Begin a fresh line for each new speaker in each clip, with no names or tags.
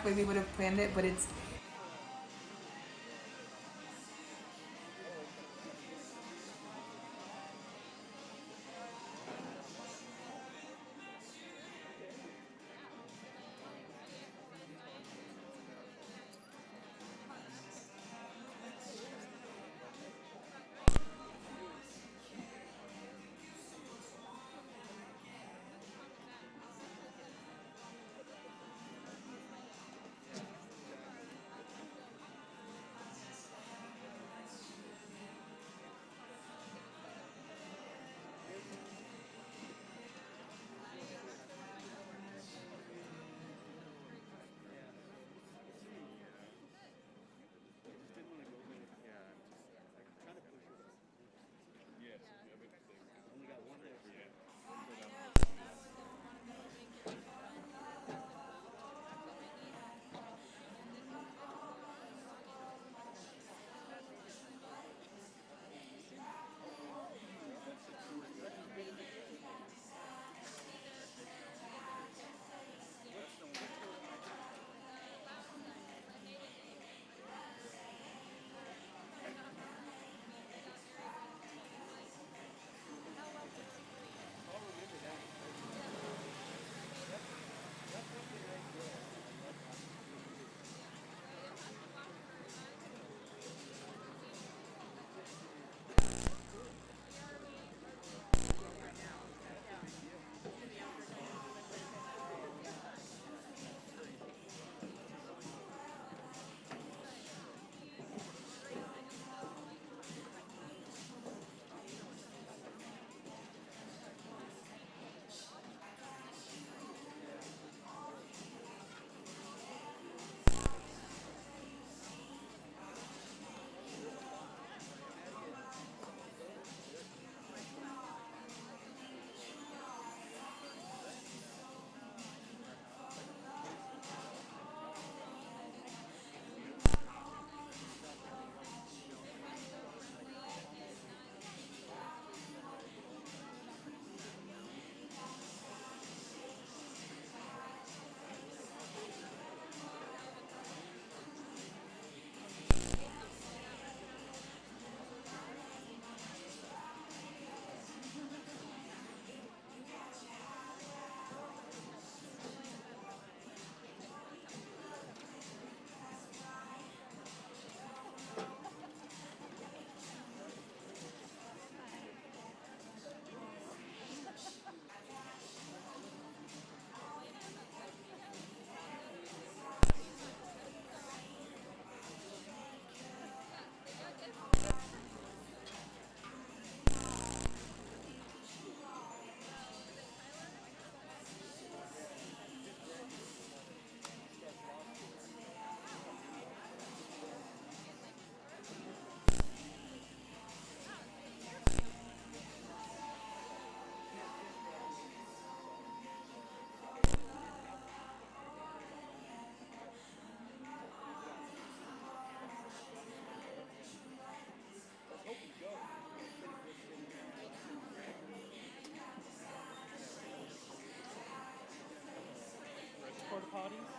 way we would have planned it, but it's
porta potties.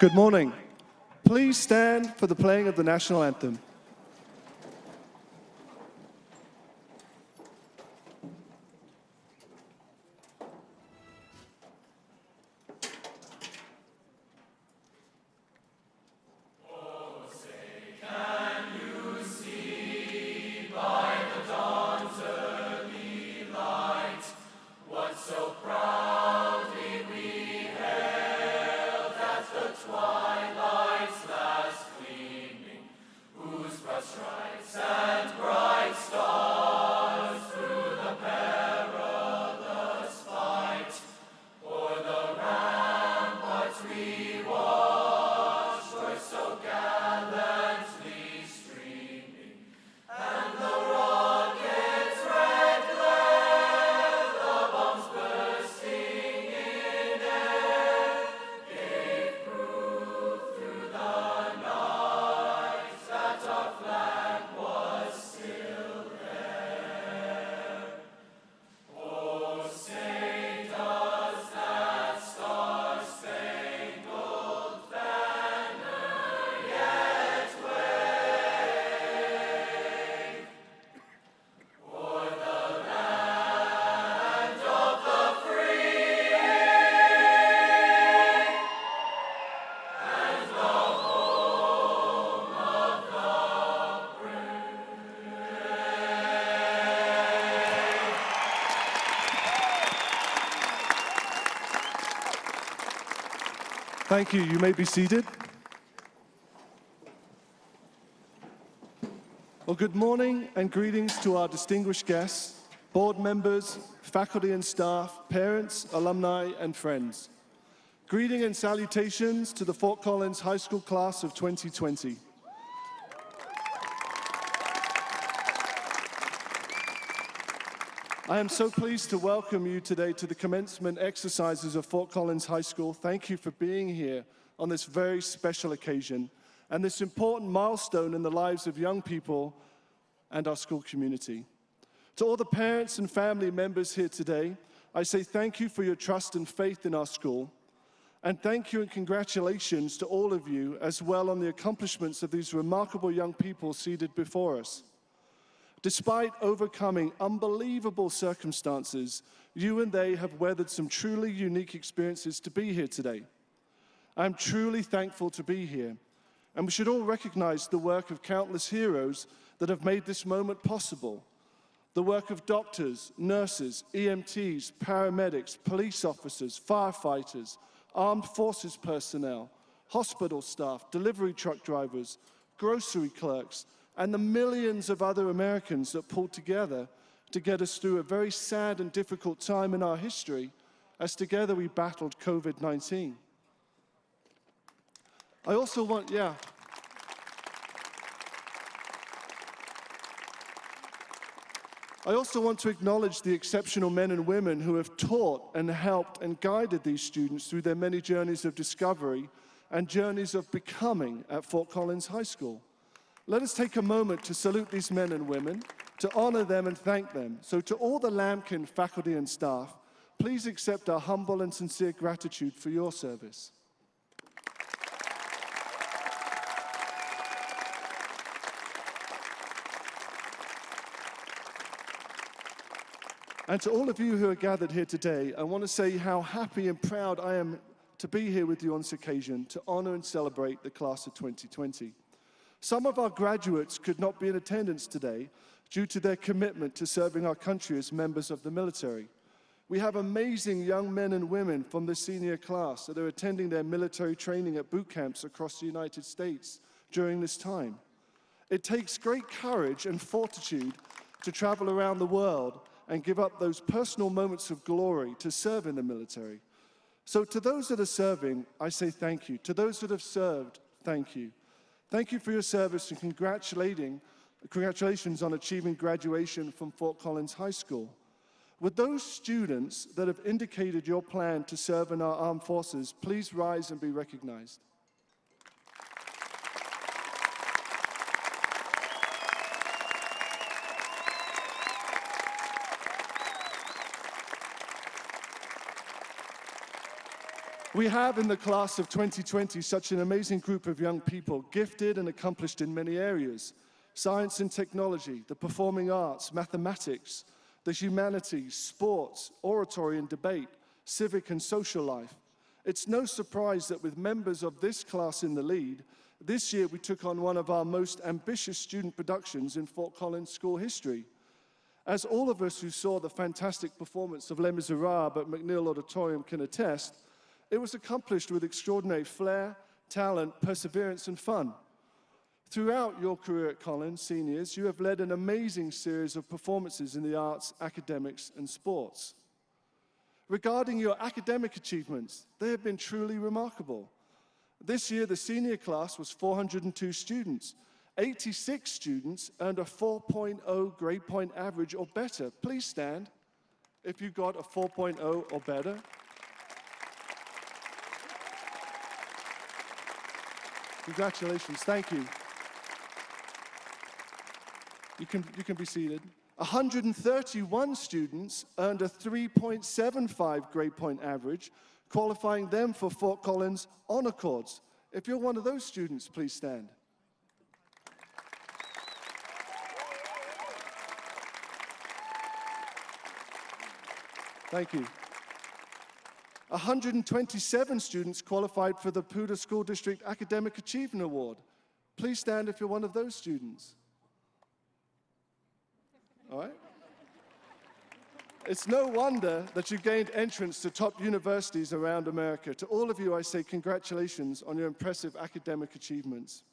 Good morning. Please stand for the playing of the national anthem. Thank you. You may be seated. Well, good morning and greetings to our distinguished guests, board members, faculty and staff, parents, alumni, and friends. Greeting and salutations to the Fort Collins High School class of 2020. I am so pleased to welcome you today to the commencement exercises of Fort Collins High School. Thank you for being here on this very special occasion and this important milestone in the lives of young people and our school community. To all the parents and family members here today, I say thank you for your trust and faith in our school, and thank you and congratulations to all of you as well on the accomplishments of these remarkable young people seated before us. Despite overcoming unbelievable circumstances, you and they have weathered some truly unique experiences to be here today. I'm truly thankful to be here, and we should all recognize the work of countless heroes that have made this moment possible. The work of doctors, nurses, EMTs, paramedics, police officers, firefighters, armed forces personnel, hospital staff, delivery truck drivers, grocery clerks, and the millions of other Americans that pulled together to get us through a very sad and difficult time in our history as together we battled COVID-19. I also want to acknowledge the exceptional men and women who have taught and helped and guided these students through their many journeys of discovery and journeys of becoming at Fort Collins High School. Let us take a moment to salute these men and women, to honor them and thank them. So to all the Lambkin faculty and staff, please accept our humble and sincere gratitude for your service. And to all of you who are gathered here today, I want to say how happy and proud I am to be here with you on this occasion to honor and celebrate the class of 2020. Some of our graduates could not be in attendance today due to their commitment to serving our country as members of the military. We have amazing young men and women from the senior class that are attending their military training at boot camps across the United States during this time. It takes great courage and fortitude to travel around the world and give up those personal moments of glory to serve in the military. So to those that are serving, I say thank you. To those that have served, thank you. Thank you for your service and congratulations on achieving graduation from Fort Collins High School. Would those students that have indicated your plan to serve in our armed forces please rise and be recognized? We have in the class of 2020 such an amazing group of young people, gifted and accomplished in many areas: science and technology, the performing arts, mathematics, the humanities, sports, oratory and debate, civic and social life. It's no surprise that with members of this class in the lead, this year we took on one of our most ambitious student productions in Fort Collins school history. As all of us who saw the fantastic performance of Les Miserables at McNeil Auditorium can attest, it was accomplished with extraordinary flair, talent, perseverance and fun. Throughout your career at Collins, seniors, you have led an amazing series of performances in the arts, academics and sports. Regarding your academic achievements, they have been truly remarkable. This year, the senior class was 402 students. 86 students earned a 4.0 grade point average or better. Please stand if you got a 4.0 or better. Congratulations, thank you. You can be seated. 131 students earned a 3.75 grade point average, qualifying them for Fort Collins Honor Cords. If you're one of those students, please stand. Thank you. 127 students qualified for the Poudre School District Academic Achievement Award. Please stand if you're one of those students. All right? It's no wonder that you gained entrance to top universities around America. To all of you, I say congratulations on your impressive academic achievements.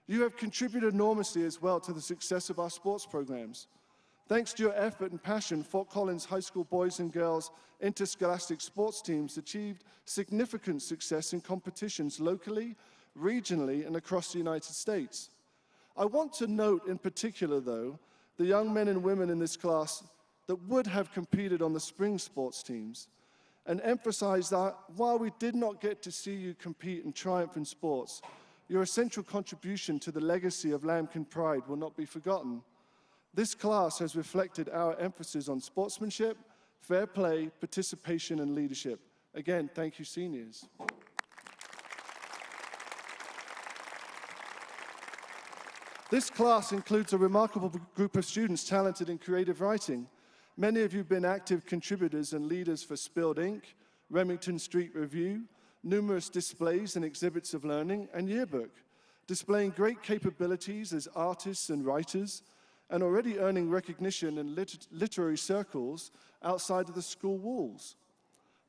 You have contributed enormously as well to the success of our sports programs. Thanks to your effort and passion, Fort Collins High School boys and girls interscholastic sports teams achieved significant success in competitions locally, regionally, and across the United States. I want to note in particular, though, the young men and women in this class that would have competed on the spring sports teams, and emphasize that while we did not get to see you compete and triumph in sports, your essential contribution to the legacy of Lambkin Pride will not be forgotten. This class has reflected our emphasis on sportsmanship, fair play, participation, and leadership. Again, thank you, seniors. This class includes a remarkable group of students talented in creative writing. Many of you have been active contributors and leaders for Spilled Ink, Remington Street Review, numerous displays and exhibits of learning, and Yearbook, displaying great capabilities as artists and writers, and already earning recognition in literary circles outside of the school walls.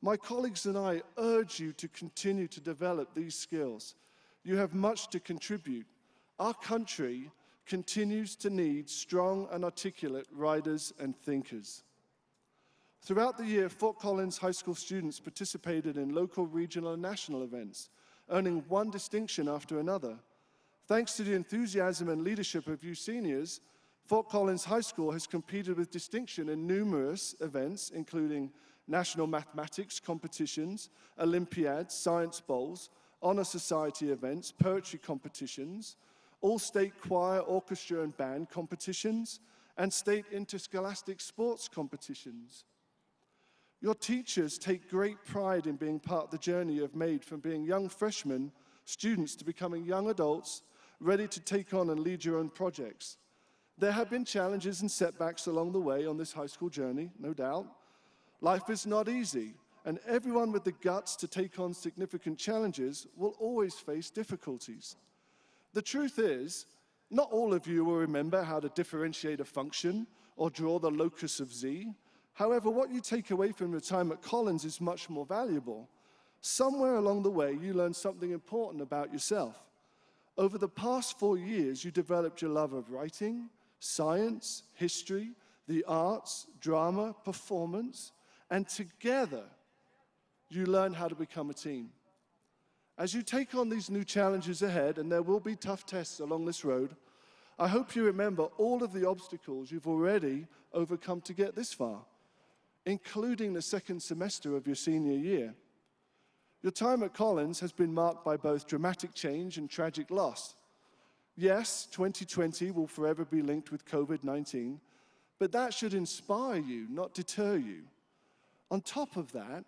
My colleagues and I urge you to continue to develop these skills. You have much to contribute. Our country continues to need strong and articulate writers and thinkers. Throughout the year, Fort Collins High School students participated in local, regional, and national events, earning one distinction after another. Thanks to the enthusiasm and leadership of you seniors, Fort Collins High School has competed with distinction in numerous events, including national mathematics competitions, Olympiads, science bowls, honor society events, poetry competitions, all-state choir, orchestra, and band competitions, and state interscholastic sports competitions. Your teachers take great pride in being part of the journey you have made from being young freshmen, students, to becoming young adults, ready to take on and lead your own projects. There have been challenges and setbacks along the way on this high school journey, no doubt. Life is not easy, and everyone with the guts to take on significant challenges will always face difficulties. The truth is, not all of you will remember how to differentiate a function or draw the locus of z. However, what you take away from your time at Collins is much more valuable. Somewhere along the way, you learned something important about yourself. Over the past 4 years, you developed your love of writing, science, history, the arts, drama, performance, and together, you learn how to become a team. As you take on these new challenges ahead, and there will be tough tests along this road, I hope you remember all of the obstacles you've already overcome to get this far, including the second semester of your senior year. Your time at Collins has been marked by both dramatic change and tragic loss. Yes, 2020 will forever be linked with COVID-19, but that should inspire you, not deter you. On top of that,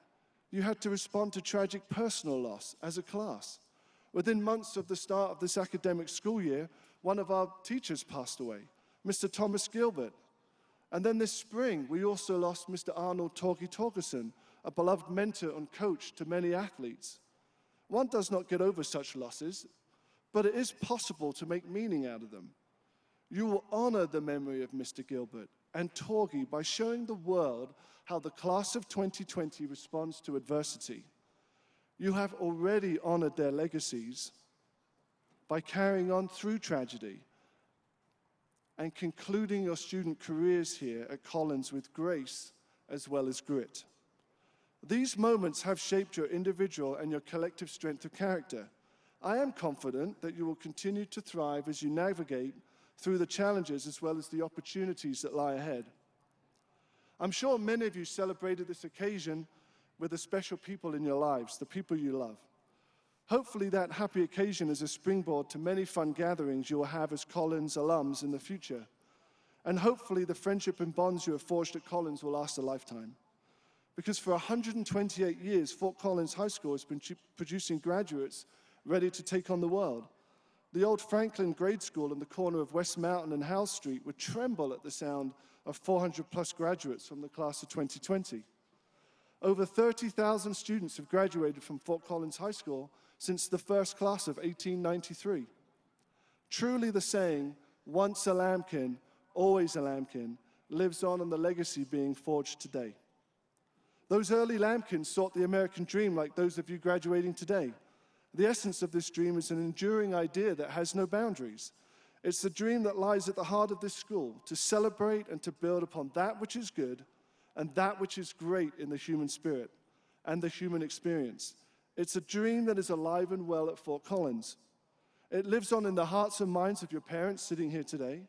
You had to respond to tragic personal loss as a class. Within months of the start of this academic school year, one of our teachers passed away, Mr. Thomas Gilbert. And then this spring, we also lost Mr. Arnold Torgi Torgerson, a beloved mentor and coach to many athletes. One does not get over such losses, but it is possible to make meaning out of them. You will honor the memory of Mr. Gilbert and Torgi by showing the world how the class of 2020 responds to adversity. You have already honored their legacies by carrying on through tragedy and concluding your student careers here at Collins with grace as well as grit. These moments have shaped your individual and your collective strength of character. I am confident that you will continue to thrive as you navigate through the challenges as well as the opportunities that lie ahead. I'm sure many of you celebrated this occasion with the special people in your lives, the people you love. Hopefully that happy occasion is a springboard to many fun gatherings you will have as Collins alums in the future. And hopefully the friendship and bonds you have forged at Collins will last a lifetime. Because for 128 years, Fort Collins High School has been producing graduates ready to take on the world. The old Franklin Grade School in the corner of West Mountain and Howell Street would tremble at the sound of 400+ graduates from the class of 2020. Over 30,000 students have graduated from Fort Collins High School since the first class of 1893. Truly the saying, once a lambkin, always a lambkin, lives on in the legacy being forged today. Those early lambkins sought the American dream like those of you graduating today. The essence of this dream is an enduring idea that has no boundaries. It's the dream that lies at the heart of this school, to celebrate and to build upon that which is good and that which is great in the human spirit and the human experience. It's a dream that is alive and well at Fort Collins. It lives on in the hearts and minds of your parents sitting here today,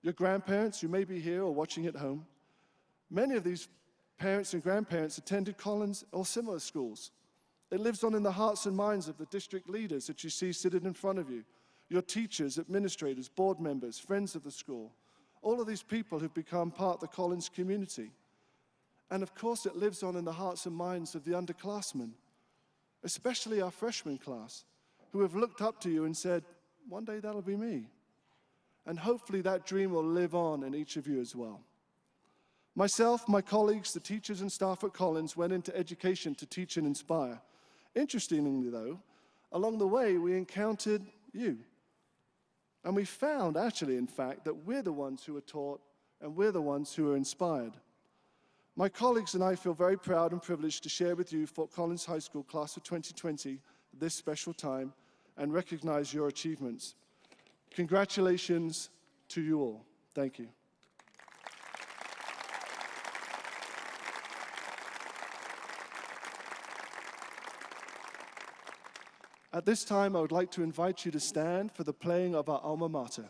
your grandparents who may be here or watching at home. Many of these parents and grandparents attended Collins or similar schools. It lives on in the hearts and minds of the district leaders that you see sitting in front of you, your teachers, administrators, board members, friends of the school, all of these people who've become part of the Collins community. And of course, it lives on in the hearts and minds of the underclassmen, especially our freshman class, who have looked up to you and said, one day that'll be me. And hopefully that dream will live on in each of you as well. Myself, my colleagues, the teachers and staff at Collins went into education to teach and inspire. Interestingly though, along the way we encountered you. And we found actually, in fact, that we're the ones who are taught and we're the ones who are inspired. My colleagues and I feel very proud and privileged to share with you Fort Collins High School Class of 2020 this special time and recognize your achievements. Congratulations to you all. Thank you. At this time, I would like to invite you to stand for the playing of our alma mater.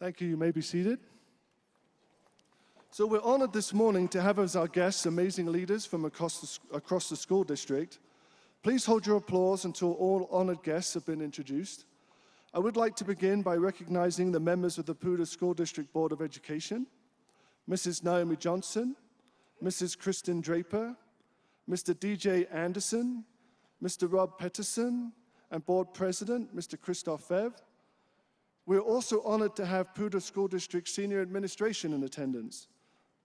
Thank you. You may be seated. So we're honored this morning to have as our guests amazing leaders from across the school district. Please hold your applause until all honored guests have been introduced. I would like to begin by recognizing the members of the Poudre School District Board of Education, Mrs. Naomi Johnson, Mrs. Kristen Draper, Mr. DJ Anderson, Mr. Rob Peterson, and Board President, Mr. Christophe Fev. We're also honored to have Poudre School District Senior Administration in attendance.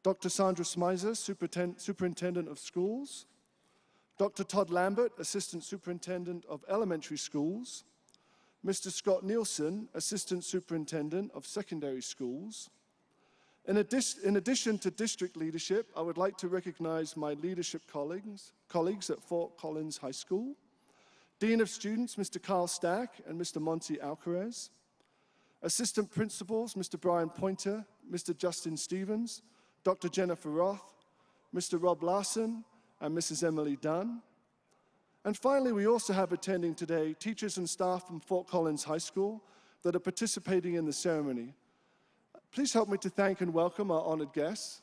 Dr. Sandra Smizer, Superintendent of Schools, Dr. Todd Lambert, Assistant Superintendent of Elementary Schools, Mr. Scott Nielsen, Assistant Superintendent of Secondary Schools. In addition to district leadership, I would like to recognize my leadership colleagues at Fort Collins High School, Dean of Students, Mr. Carl Stack and Mr. Monty Alcarez, Assistant Principals, Mr. Brian Pointer, Mr. Justin Stevens, Dr. Jennifer Roth, Mr. Rob Larson, and Mrs. Emily Dunn. And finally, we also have attending today teachers and staff from Fort Collins High School that are participating in the ceremony. Please help me to thank and welcome our honored guests.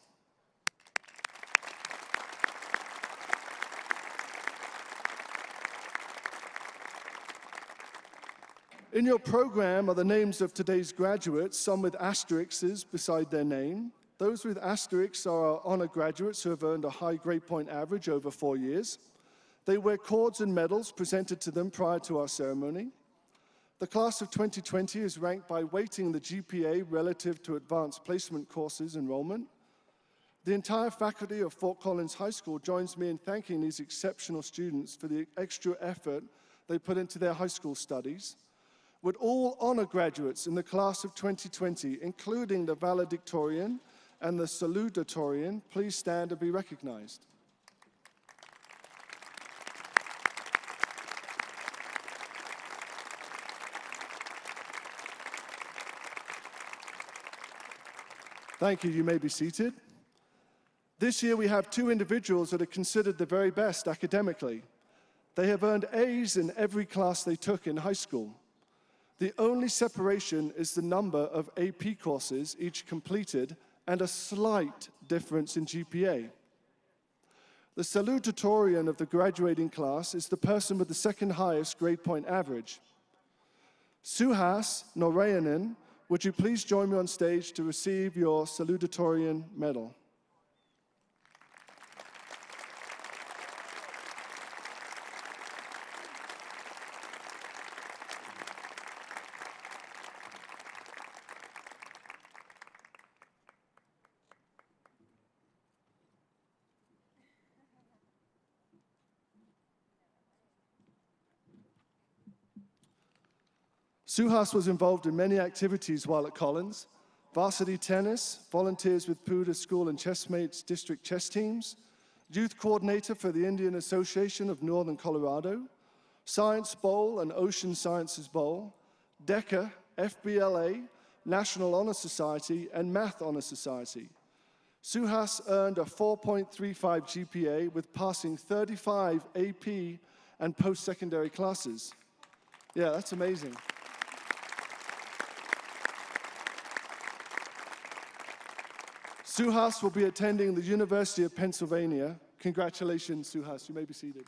In your program are the names of today's graduates, some with asterisks beside their name. Those with asterisks are our honor graduates who have earned a high grade point average over 4 years. They wear cords and medals presented to them prior to our ceremony. The class of 2020 is ranked by weighting the GPA relative to advanced placement courses enrollment. The entire faculty of Fort Collins High School joins me in thanking these exceptional students for the extra effort they put into their high school studies. Would all honor graduates in the class of 2020, including the valedictorian and the salutatorian, please stand and be recognized. Thank you. You may be seated. This year we have 2 individuals that are considered the very best academically. They have earned A's in every class they took in high school. The only separation is the number of AP courses each completed and a slight difference in GPA. The salutatorian of the graduating class is the person with the second highest grade point average. Suhas Narayanan, would you please join me on stage to receive your salutatorian medal? Suhas was involved in many activities while at Collins: varsity tennis, volunteers with Poudre School and Chessmates district chess teams, youth coordinator for the Indian Association of Northern Colorado, Science Bowl and Ocean Sciences Bowl, DECA, FBLA, National Honor Society, and Math Honor Society. Suhas earned a 4.35 GPA with passing 35 AP and post-secondary classes. Yeah, that's amazing. Suhas will be attending the University of Pennsylvania. Congratulations, Suhas. You may be seated.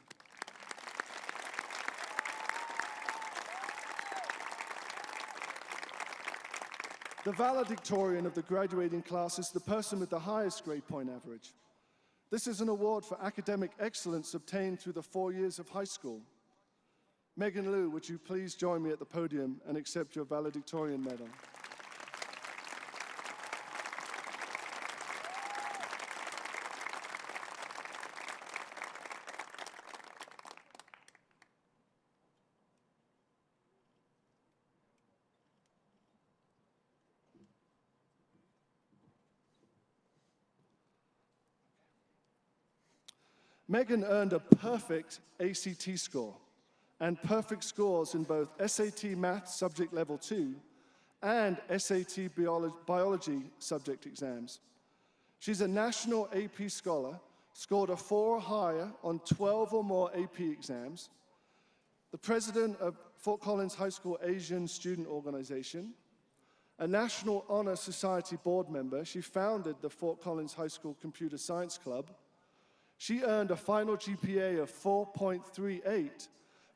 The valedictorian of the graduating class is the person with the highest grade point average. This is an award for academic excellence obtained through the 4 years of high school. Megan Liu, would you please join me at the podium and accept your valedictorian medal? Megan earned a perfect ACT score and perfect scores in both SAT Math Subject Level 2 and SAT Biology subject exams. She's a national AP scholar, scored a 4 or higher on 12 or more AP exams, the president of Fort Collins High School Asian Student Organization, a National Honor Society board member. She founded the Fort Collins High School Computer Science Club. She earned a final GPA of 4.38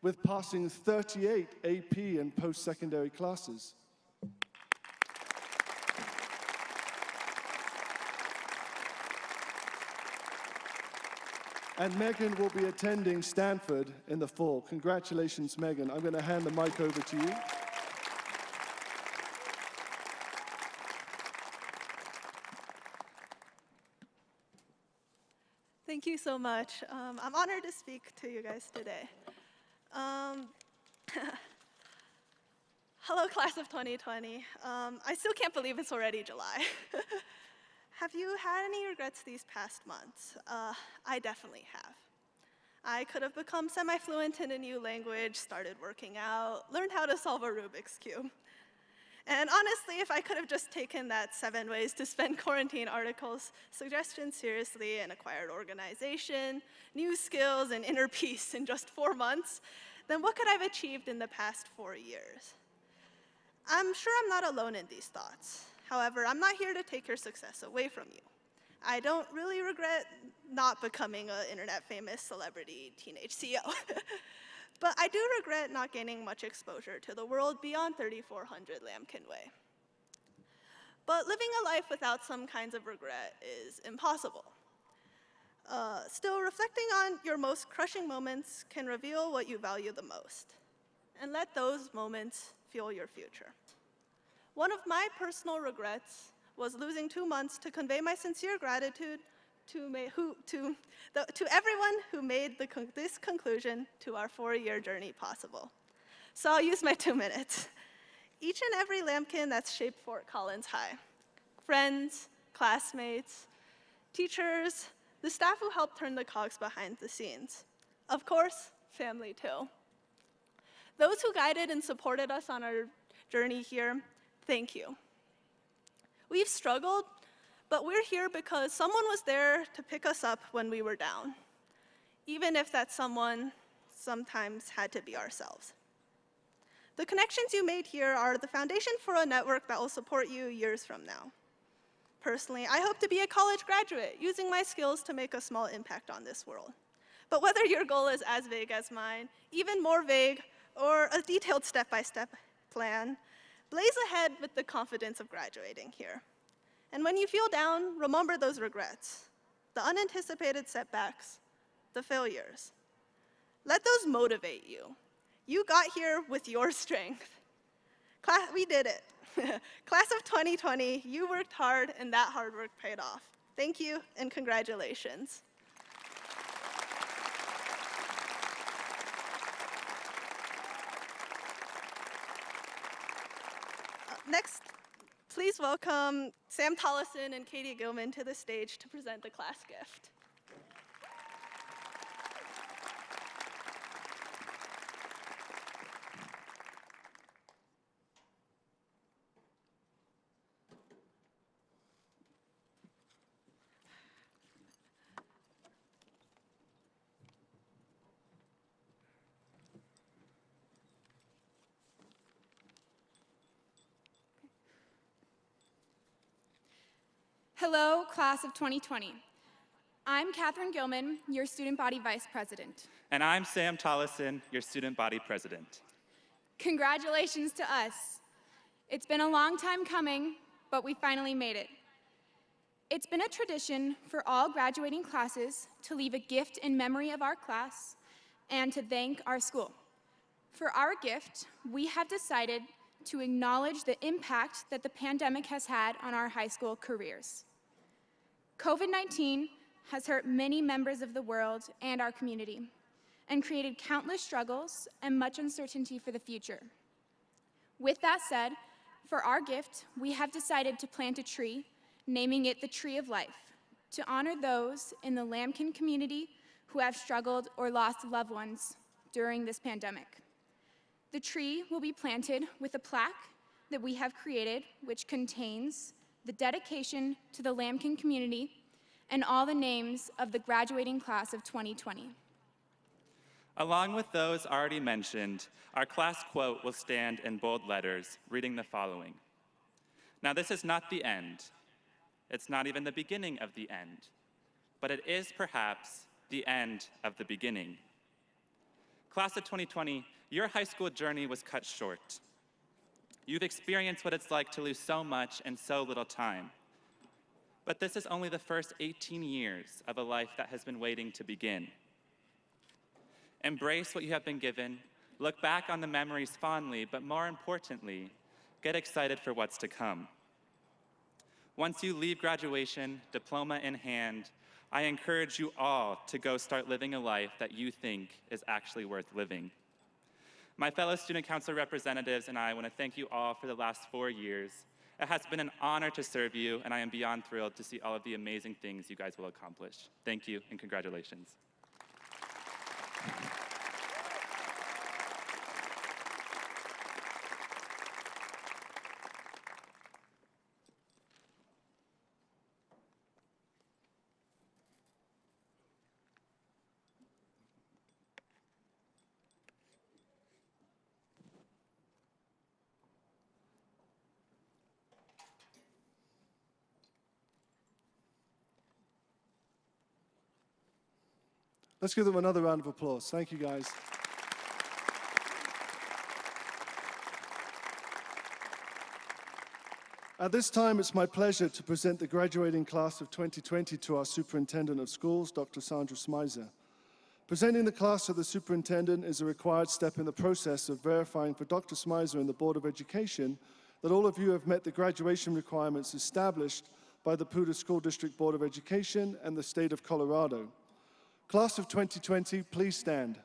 with passing 38 AP and post-secondary classes. And Megan will be attending Stanford in the fall. Congratulations, Megan. I'm going to hand the mic over to you.
Thank you so much. I'm honored to speak to you guys today. Hello, class of 2020. I still can't believe it's already July. Have you had any regrets these past months? I definitely have. I could have become semi-fluent in a new language, started working out, learned how to solve a Rubik's Cube. And honestly, if I could have just taken that 7 ways to spend quarantine articles suggestion seriously and acquired organization, new skills, and inner peace in just 4 months, then what could I have achieved in the past 4 years? I'm sure I'm not alone in these thoughts. However, I'm not here to take your success away from you. I don't really regret not becoming an internet-famous celebrity teenage CEO. But I do regret not gaining much exposure to the world beyond 3400 Lambkin Way. But living a life without some kinds of regret is impossible. Still, reflecting on your most crushing moments can reveal what you value the most. And let those moments fuel your future. One of my personal regrets was losing 2 months to convey my sincere gratitude to everyone who made this conclusion to our 4-year journey possible. So I'll use my 2 minutes. Each and every Lambkin that's shaped Fort Collins High, friends, classmates, teachers, the staff who helped turn the cogs behind the scenes. Of course, family too. Those who guided and supported us on our journey here, thank you. We've struggled, but we're here because someone was there to pick us up when we were down, even if that someone sometimes had to be ourselves. The connections you made here are the foundation for a network that will support you years from now. Personally, I hope to be a college graduate, using my skills to make a small impact on this world. But whether your goal is as vague as mine, even more vague, or a detailed step-by-step plan, blaze ahead with the confidence of graduating here. And when you feel down, remember those regrets, the unanticipated setbacks, the failures. Let those motivate you. You got here with your strength. We did it. Class of 2020, you worked hard, and that hard work paid off. Thank you, and congratulations. Next, please welcome Sam Tollison and Katie Gilman to the stage to present the class gift.
Hello, class of 2020. I'm Catherine Gilman, your student body vice president.
And I'm Sam Tollison, your student body president.
Congratulations to us. It's been a long time coming, but we finally made it. It's been a tradition for all graduating classes to leave a gift in memory of our class and to thank our school. For our gift, we have decided to acknowledge the impact that the pandemic has had on our high school careers. COVID-19 has hurt many members of the world and our community, and created countless struggles and much uncertainty for the future. With that said, for our gift, we have decided to plant a tree, naming it the Tree of Life, to honor those in the Lambkin community who have struggled or lost loved ones during this pandemic. The tree will be planted with a plaque that we have created, which contains the dedication to the Lambkin community and all the names of the graduating class of 2020.
Along with those already mentioned, our class quote will stand in bold letters, reading the following. Now, this is not the end. It's not even the beginning of the end, but it is perhaps the end of the beginning. Class of 2020, your high school journey was cut short. You've experienced what it's like to lose so much in so little time. But this is only the first 18 years of a life that has been waiting to begin. Embrace what you have been given, look back on the memories fondly, but more importantly, get excited for what's to come. Once you leave graduation, diploma in hand, I encourage you all to go start living a life that you think is actually worth living. My fellow student council representatives and I want to thank you all for the last 4 years. It has been an honor to serve you, and I am beyond thrilled to see all of the amazing things you guys will accomplish. Thank you, and congratulations.
Let's give them another round of applause. Thank you, guys. At this time, it's my pleasure to present the graduating class of 2020 to our Superintendent of Schools, Dr. Sandra Smizer. Presenting the class to the Superintendent is a required step in the process of verifying for Dr. Smizer and the Board of Education that all of you have met the graduation requirements established by the Poudre School District Board of Education and the State of Colorado. Class of 2020, please stand.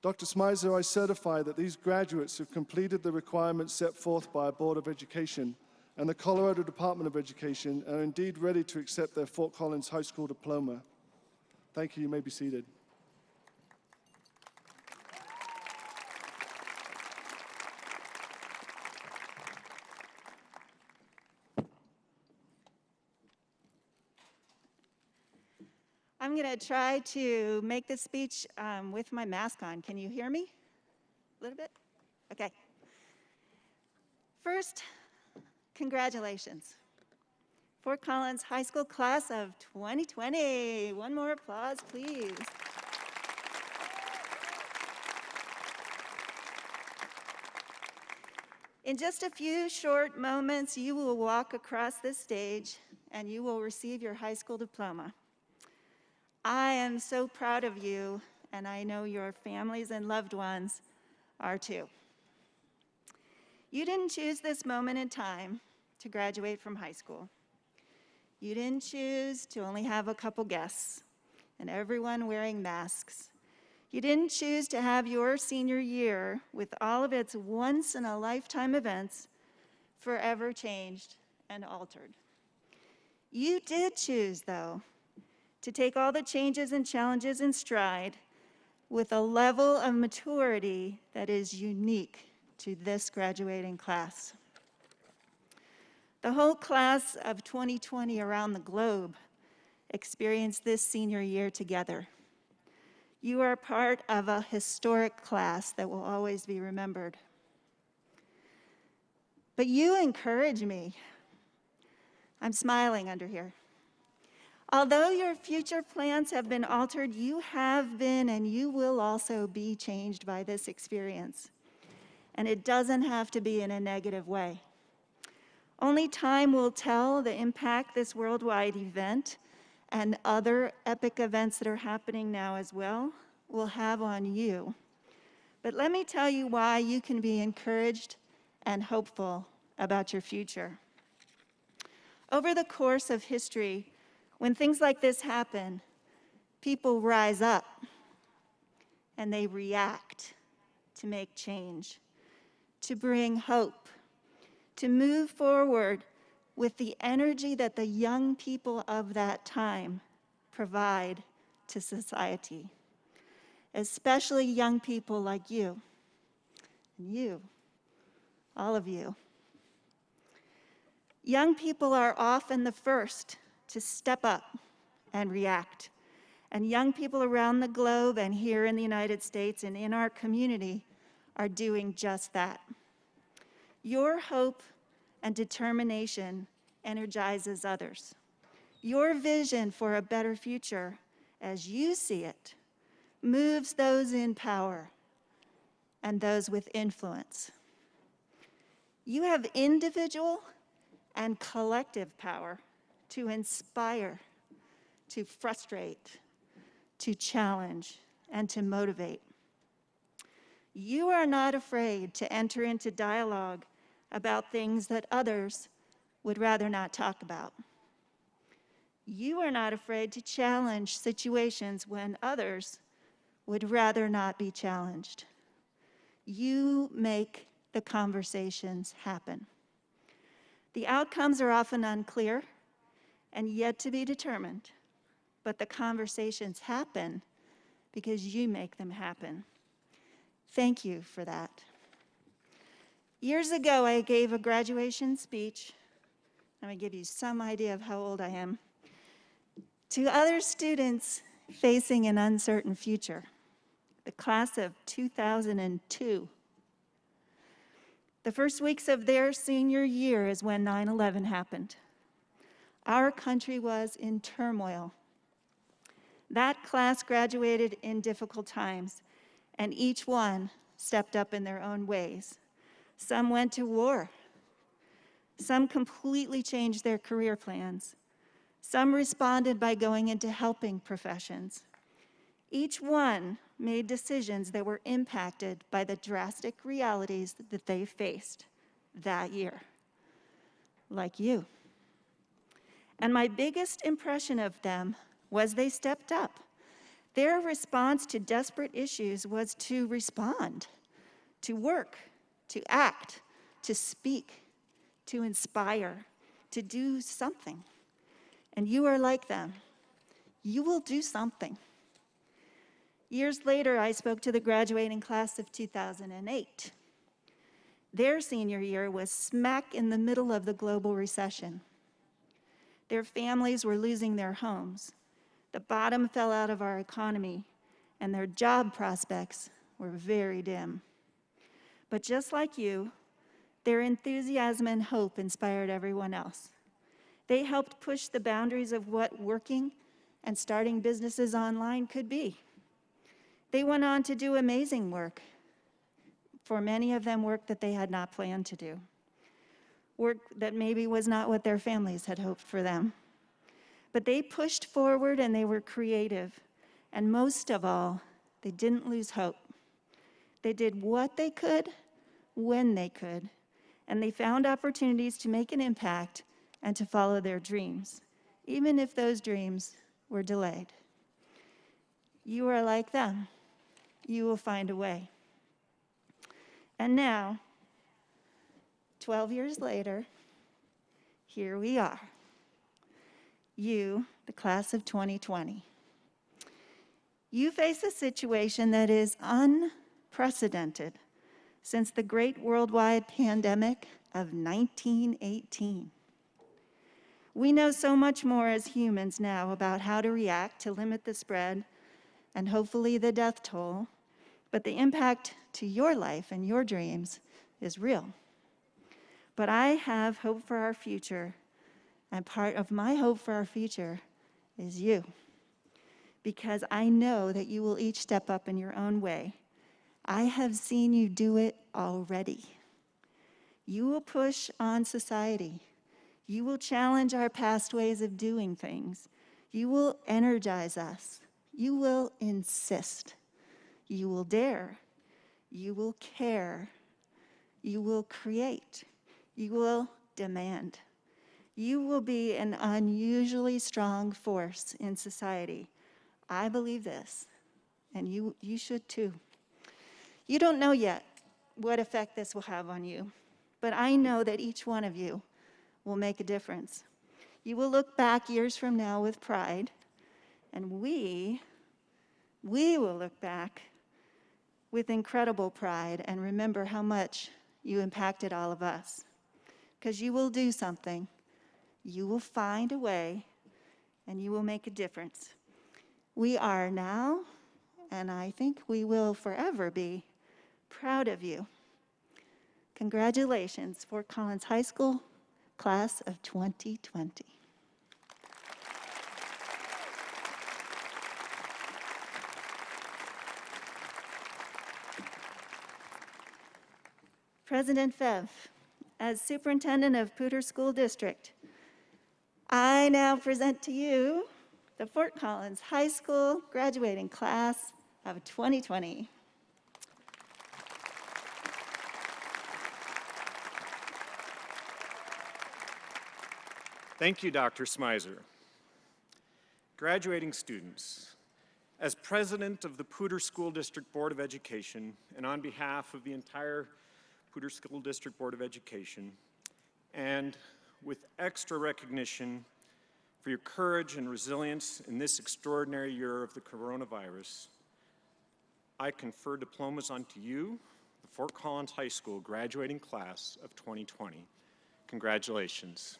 Dr. Smizer, I certify that these graduates have completed the requirements set forth by our Board of Education and the Colorado Department of Education and are indeed ready to accept their Fort Collins High School diploma. Thank you. You may be seated.
I'm going to try to make this speech with my mask on. Can you hear me? A little bit? Okay. First, congratulations. Fort Collins High School class of 2020. One more applause, please. In just a few short moments, you will walk across this stage and you will receive your high school diploma. I am so proud of you, and I know your families and loved ones are too. You didn't choose this moment in time to graduate from high school. You didn't choose to only have a couple guests and everyone wearing masks. You didn't choose to have your senior year, with all of its once-in-a-lifetime events, forever changed and altered. You did choose, though, to take all the changes and challenges in stride with a level of maturity that is unique to this graduating class. The whole class of 2020 around the globe experienced this senior year together. You are part of a historic class that will always be remembered. But you encourage me. I'm smiling under here. Although your future plans have been altered, you have been and you will also be changed by this experience. And it doesn't have to be in a negative way. Only time will tell the impact this worldwide event and other epic events that are happening now as well will have on you. But let me tell you why you can be encouraged and hopeful about your future. Over the course of history, when things like this happen, people rise up and they react to make change, to bring hope, to move forward with the energy that the young people of that time provide to society, especially young people like you, and you, all of you. Young people are often the first to step up and react. And young people around the globe and here in the United States and in our community are doing just that. Your hope and determination energizes others. Your vision for a better future, as you see it, moves those in power and those with influence. You have individual and collective power to inspire, to frustrate, to challenge, and to motivate. You are not afraid to enter into dialogue about things that others would rather not talk about. You are not afraid to challenge situations when others would rather not be challenged. You make the conversations happen. The outcomes are often unclear and yet to be determined, but the conversations happen because you make them happen. Thank you for that. Years ago, I gave a graduation speech. Let me give you some idea of how old I am. To other students facing an uncertain future, the class of 2002. The first weeks of their senior year is when 9/11 happened. Our country was in turmoil. That class graduated in difficult times, and each one stepped up in their own ways. Some went to war. Some completely changed their career plans. Some responded by going into helping professions. Each one made decisions that were impacted by the drastic realities that they faced that year, like you. And my biggest impression of them was they stepped up. Their response to desperate issues was to respond, to work, to act, to speak, to inspire, to do something. And you are like them. You will do something. Years later, I spoke to the graduating class of 2008. Their senior year was smack in the middle of the global recession. Their families were losing their homes. The bottom fell out of our economy, and their job prospects were very dim. But just like you, their enthusiasm and hope inspired everyone else. They helped push the boundaries of what working and starting businesses online could be. They went on to do amazing work, for many of them work that they had not planned to do, work that maybe was not what their families had hoped for them. But they pushed forward and they were creative, and most of all, they didn't lose hope. They did what they could, when they could, and they found opportunities to make an impact and to follow their dreams, even if those dreams were delayed. You are like them. You will find a way. And now, 12 years later, here we are. You, the class of 2020. You face a situation that is unprecedented since the great worldwide pandemic of 1918. We know so much more as humans now about how to react to limit the spread and hopefully the death toll, but the impact to your life and your dreams is real. But I have hope for our future, and part of my hope for our future is you, because I know that you will each step up in your own way. I have seen you do it already. You will push on society. You will challenge our past ways of doing things. You will energize us. You will insist. You will dare. You will care. You will create. You will demand. You will be an unusually strong force in society. I believe this, and you should too. You don't know yet what effect this will have on you, but I know that each one of you will make a difference. You will look back years from now with pride, and we will look back with incredible pride and remember how much you impacted all of us. Because you will do something, you will find a way, and you will make a difference. We are now, and I think we will forever be, proud of you. Congratulations, Fort Collins High School, class of 2020. President Fev, as superintendent of Poudre School District. I now present to you the Fort Collins High School graduating class of 2020.
Thank you, Dr. Smizer. Graduating students, as president of the Poudre School District Board of Education, and on behalf of the entire Poudre School District Board of Education, and with extra recognition for your courage and resilience in this extraordinary year of the coronavirus, I confer diplomas onto you, the Fort Collins High School graduating class of 2020. Congratulations.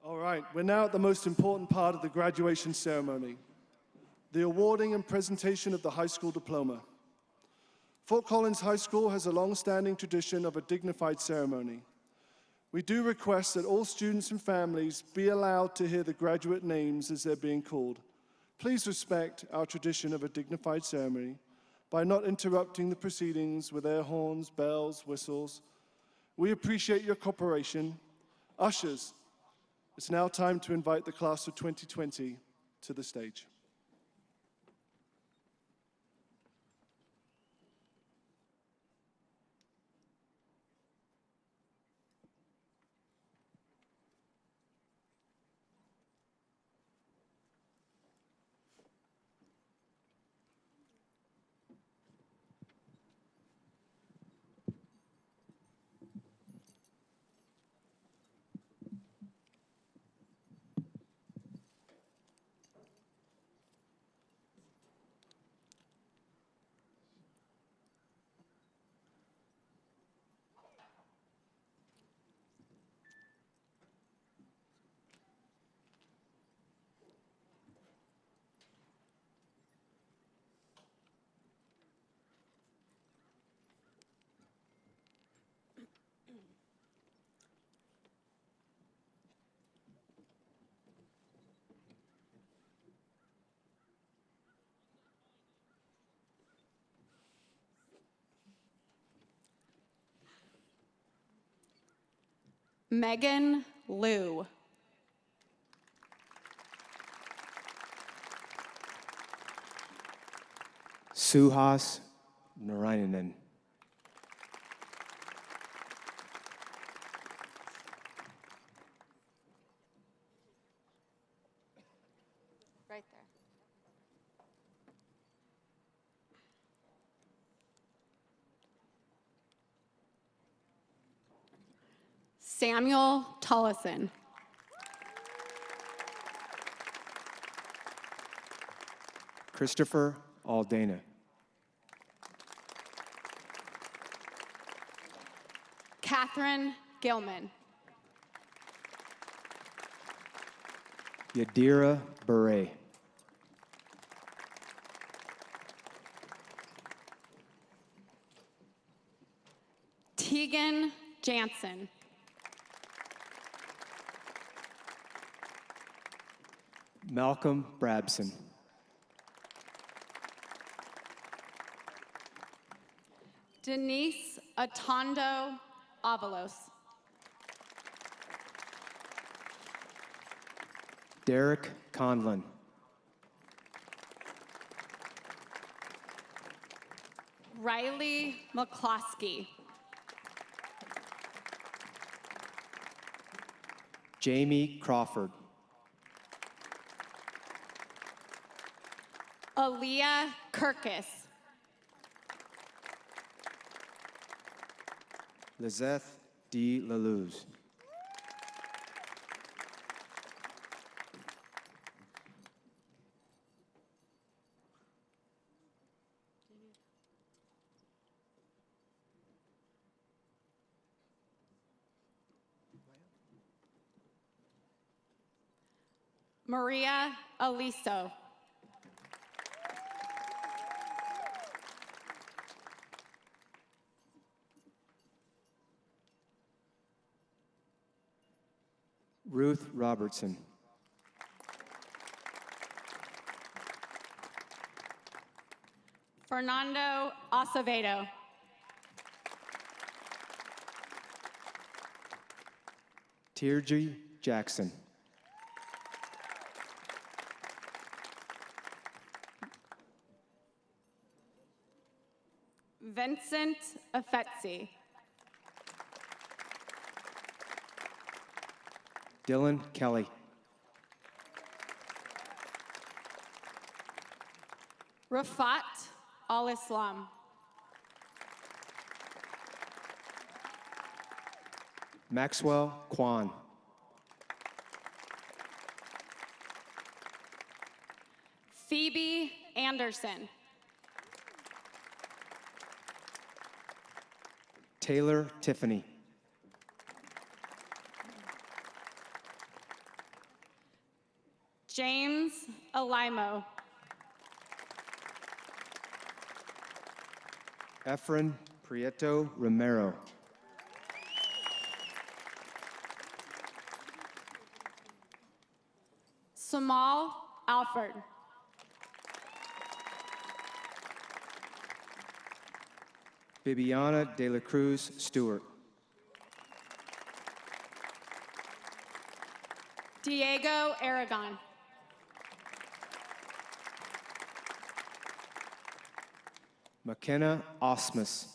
All right, we're now at the most important part of the graduation ceremony, the awarding and presentation of the high school diploma. Fort Collins High School has a long-standing tradition of a dignified ceremony. We do request that all students and families be allowed to hear the graduate names as they're being called. Please respect our tradition of a dignified ceremony by not interrupting the proceedings with air horns, bells, whistles. We appreciate your cooperation. Ushers, it's now time to invite the class of 2020 to the stage.
Megan Liu.
Suhas Narayanan.
Right there. Samuel Tullison.
Christopher Aldana.
Catherine Gilman.
Yadira Beret.
Tegan Jansen.
Malcolm Brabson.
Denise Atondo Avalos.
Derek Conlon.
Riley McCloskey.
Jamie Crawford.
Aaliyah Kirkus.
Lizeth D. Laluz.
Maria Aliso.
Ruth Robertson.
Fernando Acevedo.
Tierji Jackson.
Vincent Affetzi.
Dylan Kelly.
Rafat Al-Islam.
Maxwell Kwan.
Phoebe Anderson.
Taylor Tiffany.
James Alimo.
Efren Prieto Romero.
Samal Alford.
Bibiana de la Cruz Stewart.
Diego Aragon.
McKenna Osmus.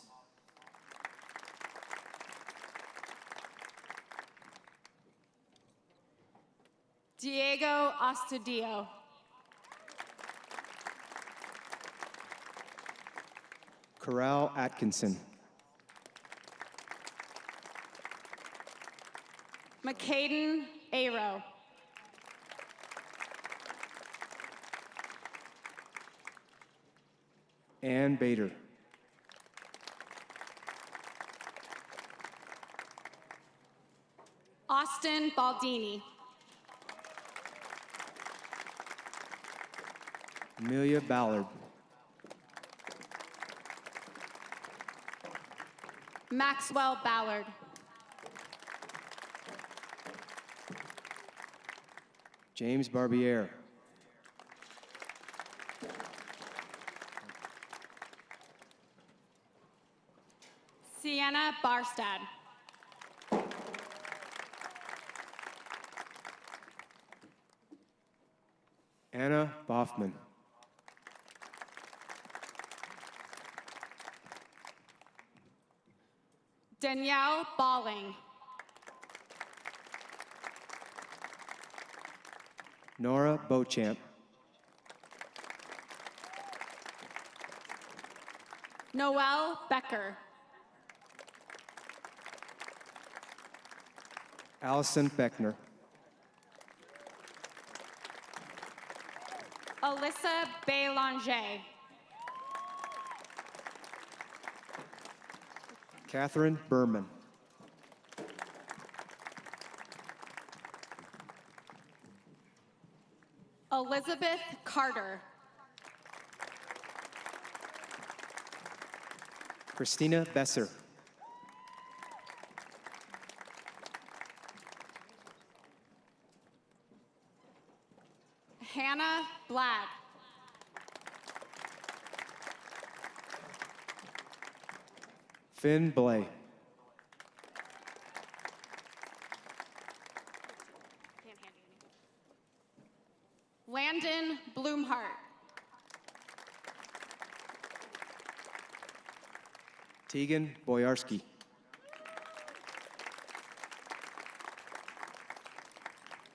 Diego Astudillo.
Corral Atkinson.
McCaden Aero.
Ann Bader.
Austin Baldini.
Amelia Ballard.
Maxwell Ballard.
James Barbier.
Sienna Barstad.
Anna Boffman.
Danielle Balling.
Nora Beauchamp.
Noelle Becker.
Allison Beckner.
Alyssa Belanger.
Catherine Berman.
Elizabeth Carter.
Christina Besser.
Hannah Blagg.
Finn Blay.
Landon Bloomhart.
Tegan Boyarsky.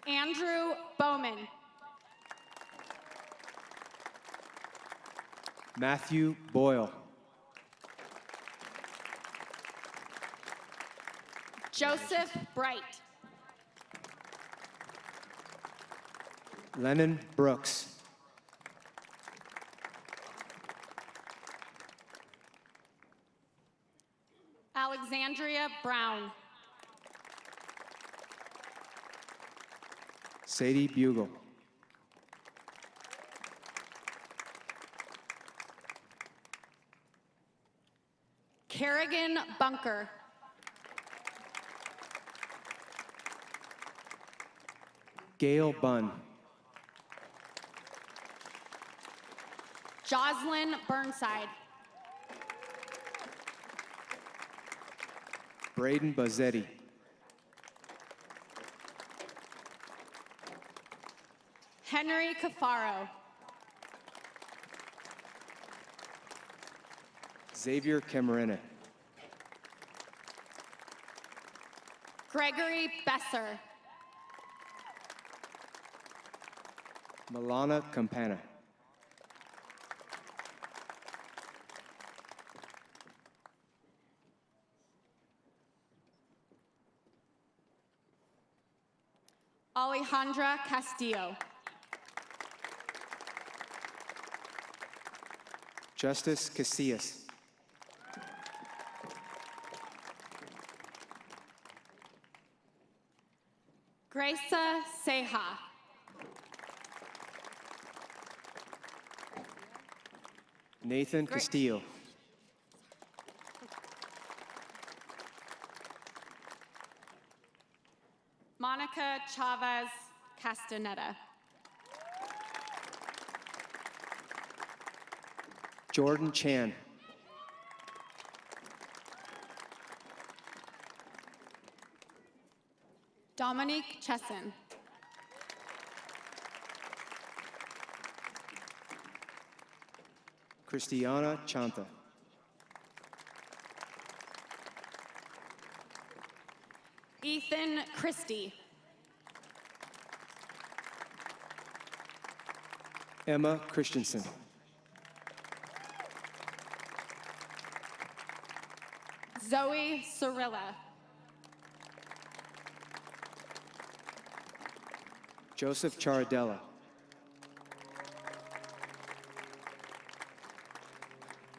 Andrew Bowman.
Matthew Boyle.
Joseph Bright.
Lennon Brooks.
Alexandria Brown.
Sadie Bugle.
Kerrigan Bunker.
Gail Bunn.
Jocelyn Burnside.
Braden Bazzetti.
Henry Cafaro.
Xavier Camarena.
Gregory Besser.
Milana Campana.
Alejandra Castillo.
Justice Casillas.
Gracia Ceja.
Nathan Castillo.
Monica Chavez Castaneda.
Jordan Chan.
Dominique Chesson.
Christiana Chanta.
Ethan Christie.
Emma Christensen.
Zoe Cirilla.
Joseph Charadella.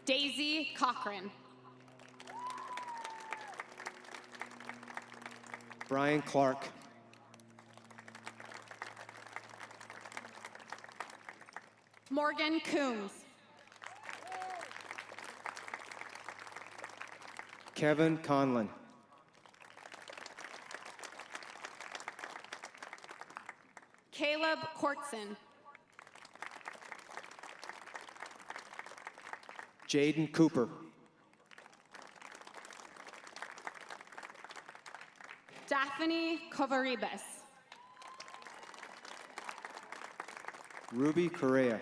Daisy Cochran.
Brian Clark.
Morgan Coombs.
Kevin Conlon.
Caleb Courtson.
Jaden Cooper.
Daphne Covaribas.
Ruby Correa.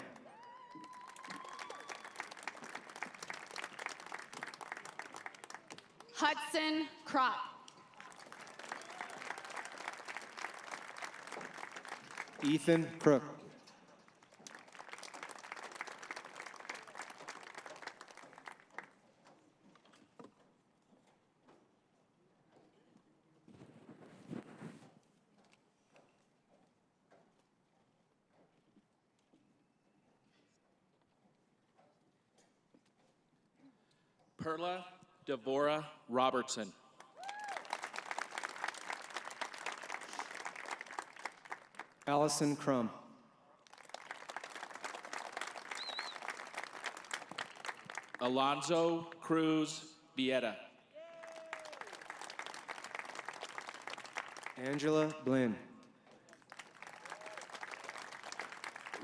Hudson Crop.
Ethan Crook.
Perla Devora Robertson.
Allison Crum.
Alonzo Cruz Vieta.
Angela Blinn.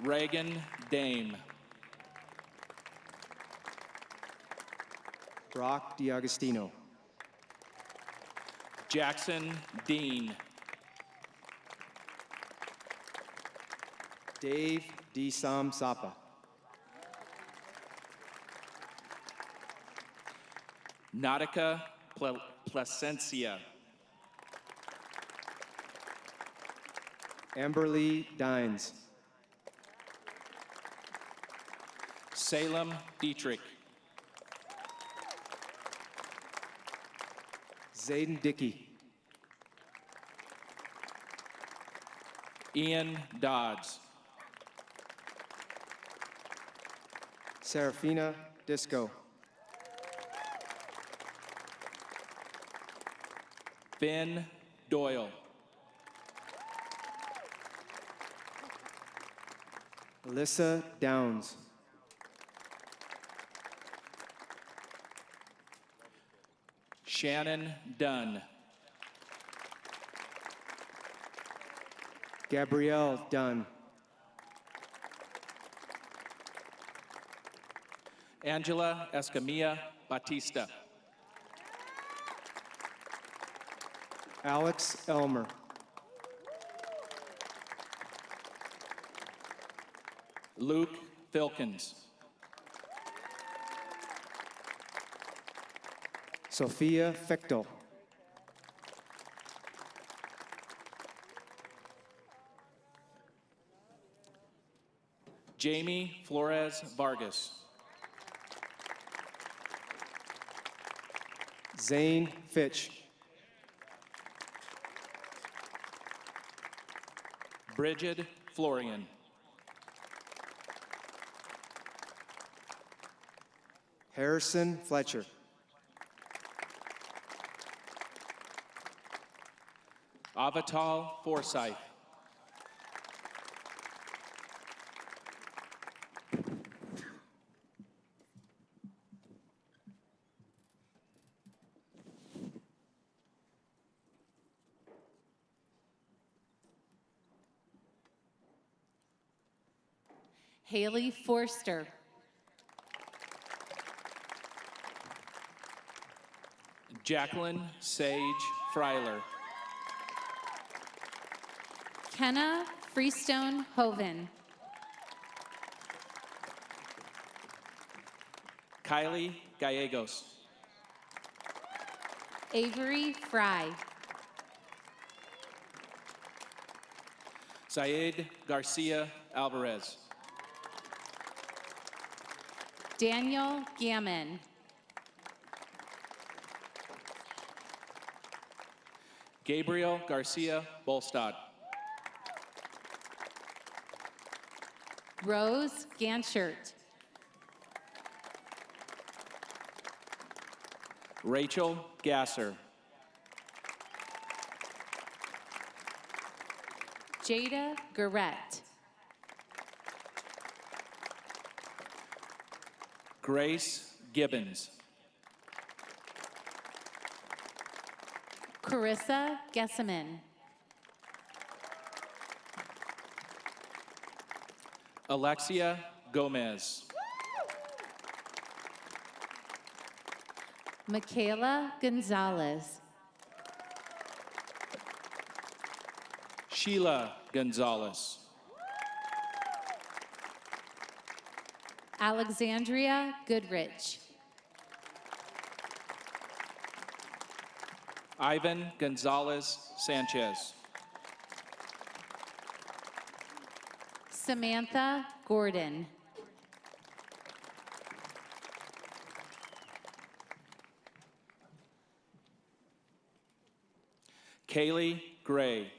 Reagan Dame.
Brock DiAgostino.
Jackson Dean.
Dave D. Sam Sapa.
Nautica Placencia.
Amberly Dines.
Salem Dietrich.
Zayden Dickey.
Ian Dodds.
Serafina Disco.
Finn Doyle.
Alyssa Downs.
Shannon Dunn.
Gabrielle Dunn.
Angela Escamilla Batista.
Alex Elmer.
Luke Filkins.
Sophia Fichtel.
Jamie Flores Vargas.
Zane Fitch.
Bridget Florian.
Harrison Fletcher.
Avatal Forsyth.
Haley Forster.
Jacqueline Sage Freiler.
Kenna Freestone Hoven.
Kylie Gallegos.
Avery Fry.
Syed Garcia Alvarez.
Daniel Gammon.
Gabriel Garcia Bolstad.
Rose Ganchert.
Rachel Gasser.
Jada Garrett.
Grace Gibbons.
Carissa Gesseman.
Alexia Gomez.
Michaela Gonzalez.
Sheila Gonzalez.
Alexandria Goodrich.
Ivan Gonzalez Sanchez.
Samantha Gordon.
Kaylee Gray.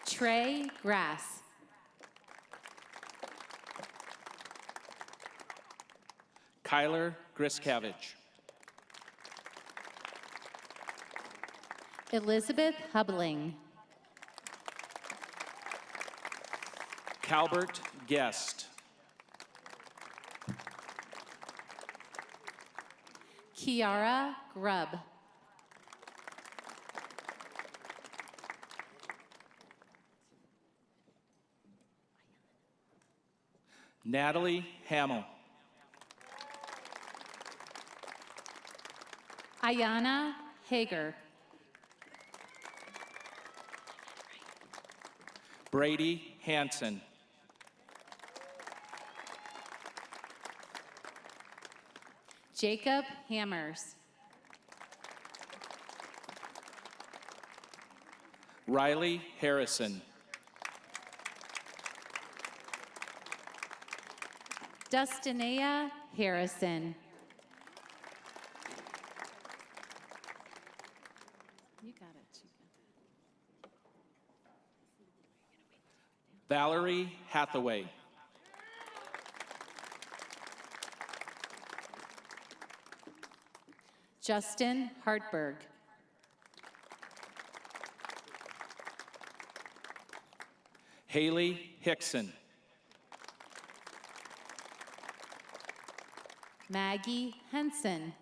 Trey Grass.
Kyler Griskavage.
Elizabeth Hubling.
Calbert Guest.
Kiara Grubb.
Natalie Hamill.
Ayana Hager.
Brady Hanson.
Jacob Hammers.
Riley Harrison.
Dustinea Harrison. You got it.
Valerie Hathaway.
Justin Hartberg.
Haley Hickson.
Maggie Henson.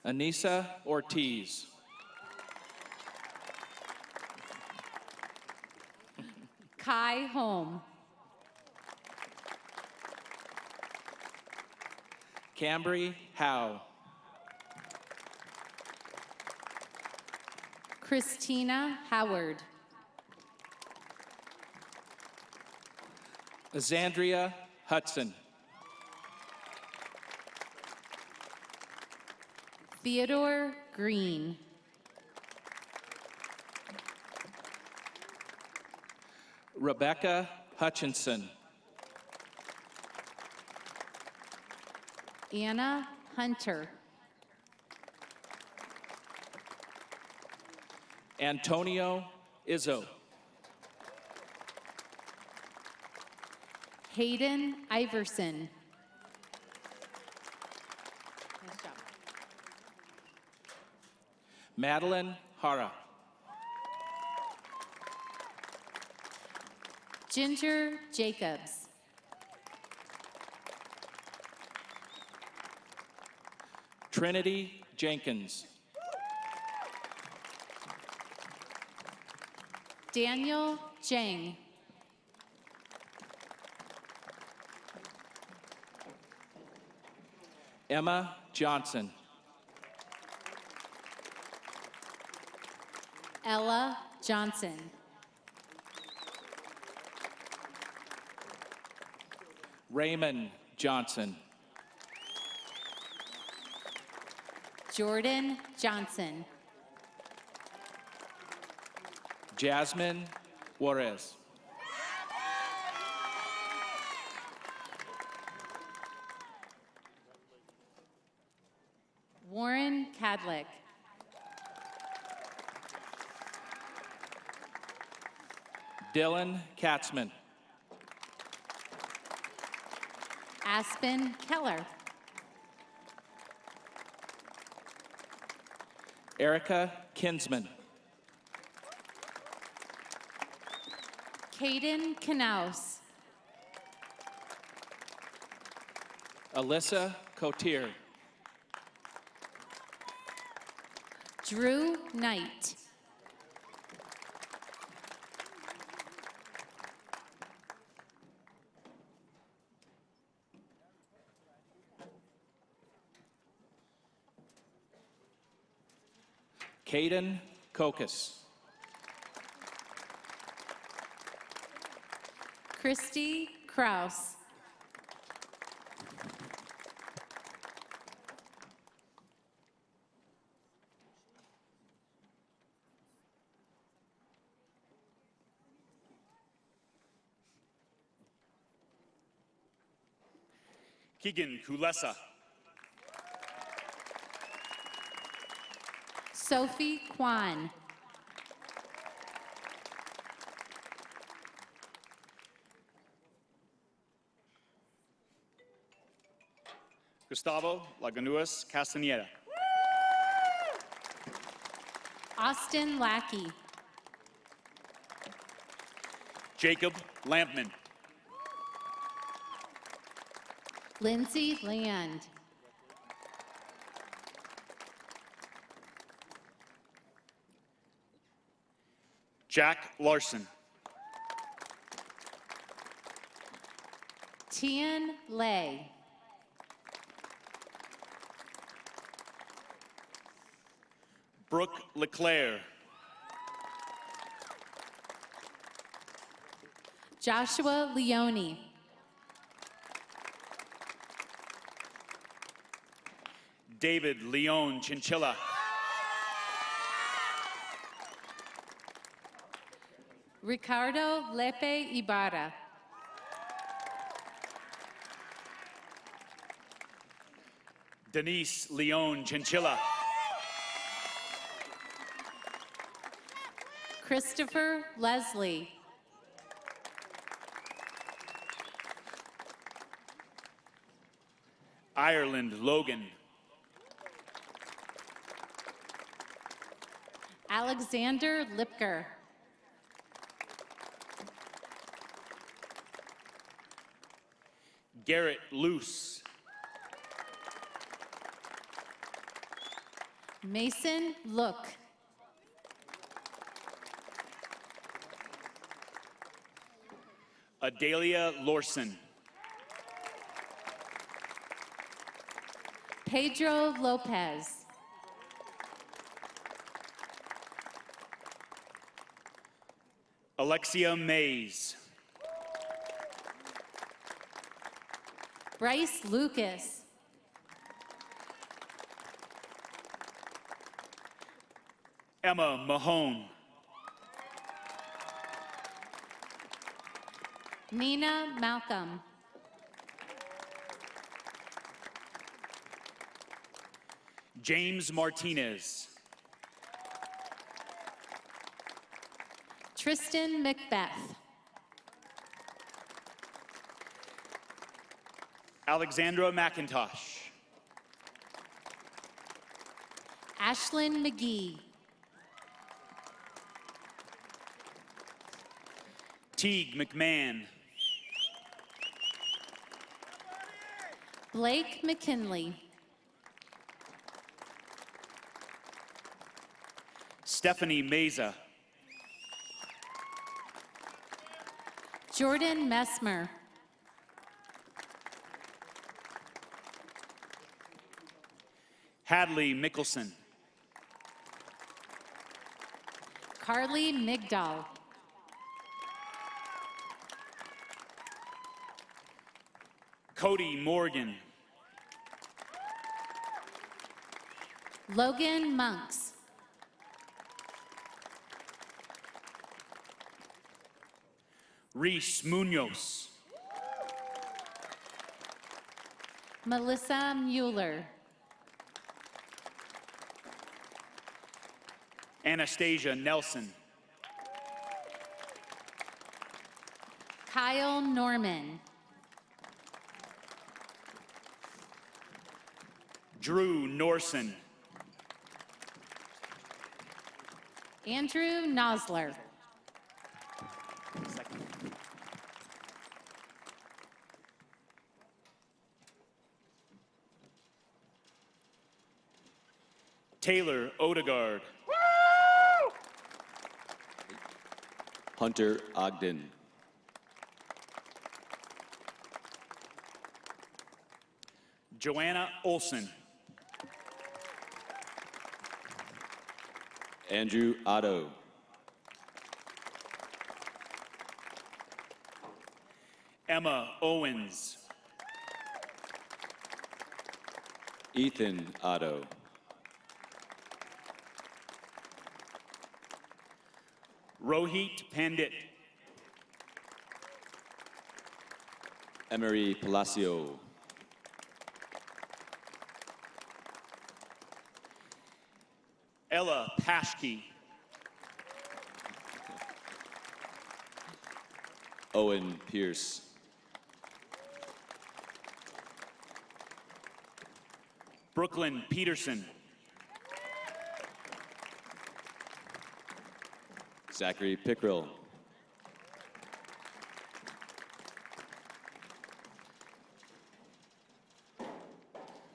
Anissa Ortiz.
Kai Holm.
Cambry Howe.
Christina Howard.
Azandria Hudson.
Theodore Green.
Rebecca Hutchinson.
Anna Hunter.
Antonio Izzo.
Hayden Iverson. Nice job.
Madeline Hara.
Ginger Jacobs.
Trinity Jenkins.
Daniel Jang.
Emma Johnson.
Ella Johnson.
Raymond Johnson.
Jordan Johnson.
Jasmine Juarez.
Warren Cadlick.
Dylan Katzman.
Aspen Keller.
Erica Kinsman.
Caden Knaus.
Alyssa Cotier.
Drew Knight.
Caden Kokas.
Christy Kraus.
Keegan Kulesa.
Sophie Kwan.
Gustavo Lagunuas Castaneda.
Austin Lackey.
Jacob Lampman.
Lindsay Land.
Jack Larson.
Tian Lay.
Brooke LeClaire.
Joshua Leone.
David Leon Chinchilla.
Ricardo Lepe Ibarra.
Denise Leon Chinchilla.
Christopher Leslie.
Ireland Logan.
Alexander Lipker.
Garrett Luce.
Mason Look.
Adalia Lorson.
Pedro Lopez.
Alexia Mays.
Bryce Lucas.
Emma Mahone.
Nina Malcolm.
James Martinez.
Tristan Macbeth.
Alexandra McIntosh.
Ashlyn McGee.
Teague McMahon.
Blake McKinley.
Stephanie Meza.
Jordan Messmer.
Hadley Mickelson.
Carly Migdal.
Cody Morgan.
Logan Monks.
Reese Munoz.
Melissa Mueller.
Anastasia Nelson.
Kyle Norman.
Drew Norson.
Andrew Nosler.
Taylor Odegaard.
Hunter Ogden.
Joanna Olson.
Andrew Otto.
Emma Owens.
Ethan Otto.
Rohit Pandit.
Emery Palacio.
Ella Paschke.
Owen Pierce.
Brooklyn Peterson.
Zachary Pickrell.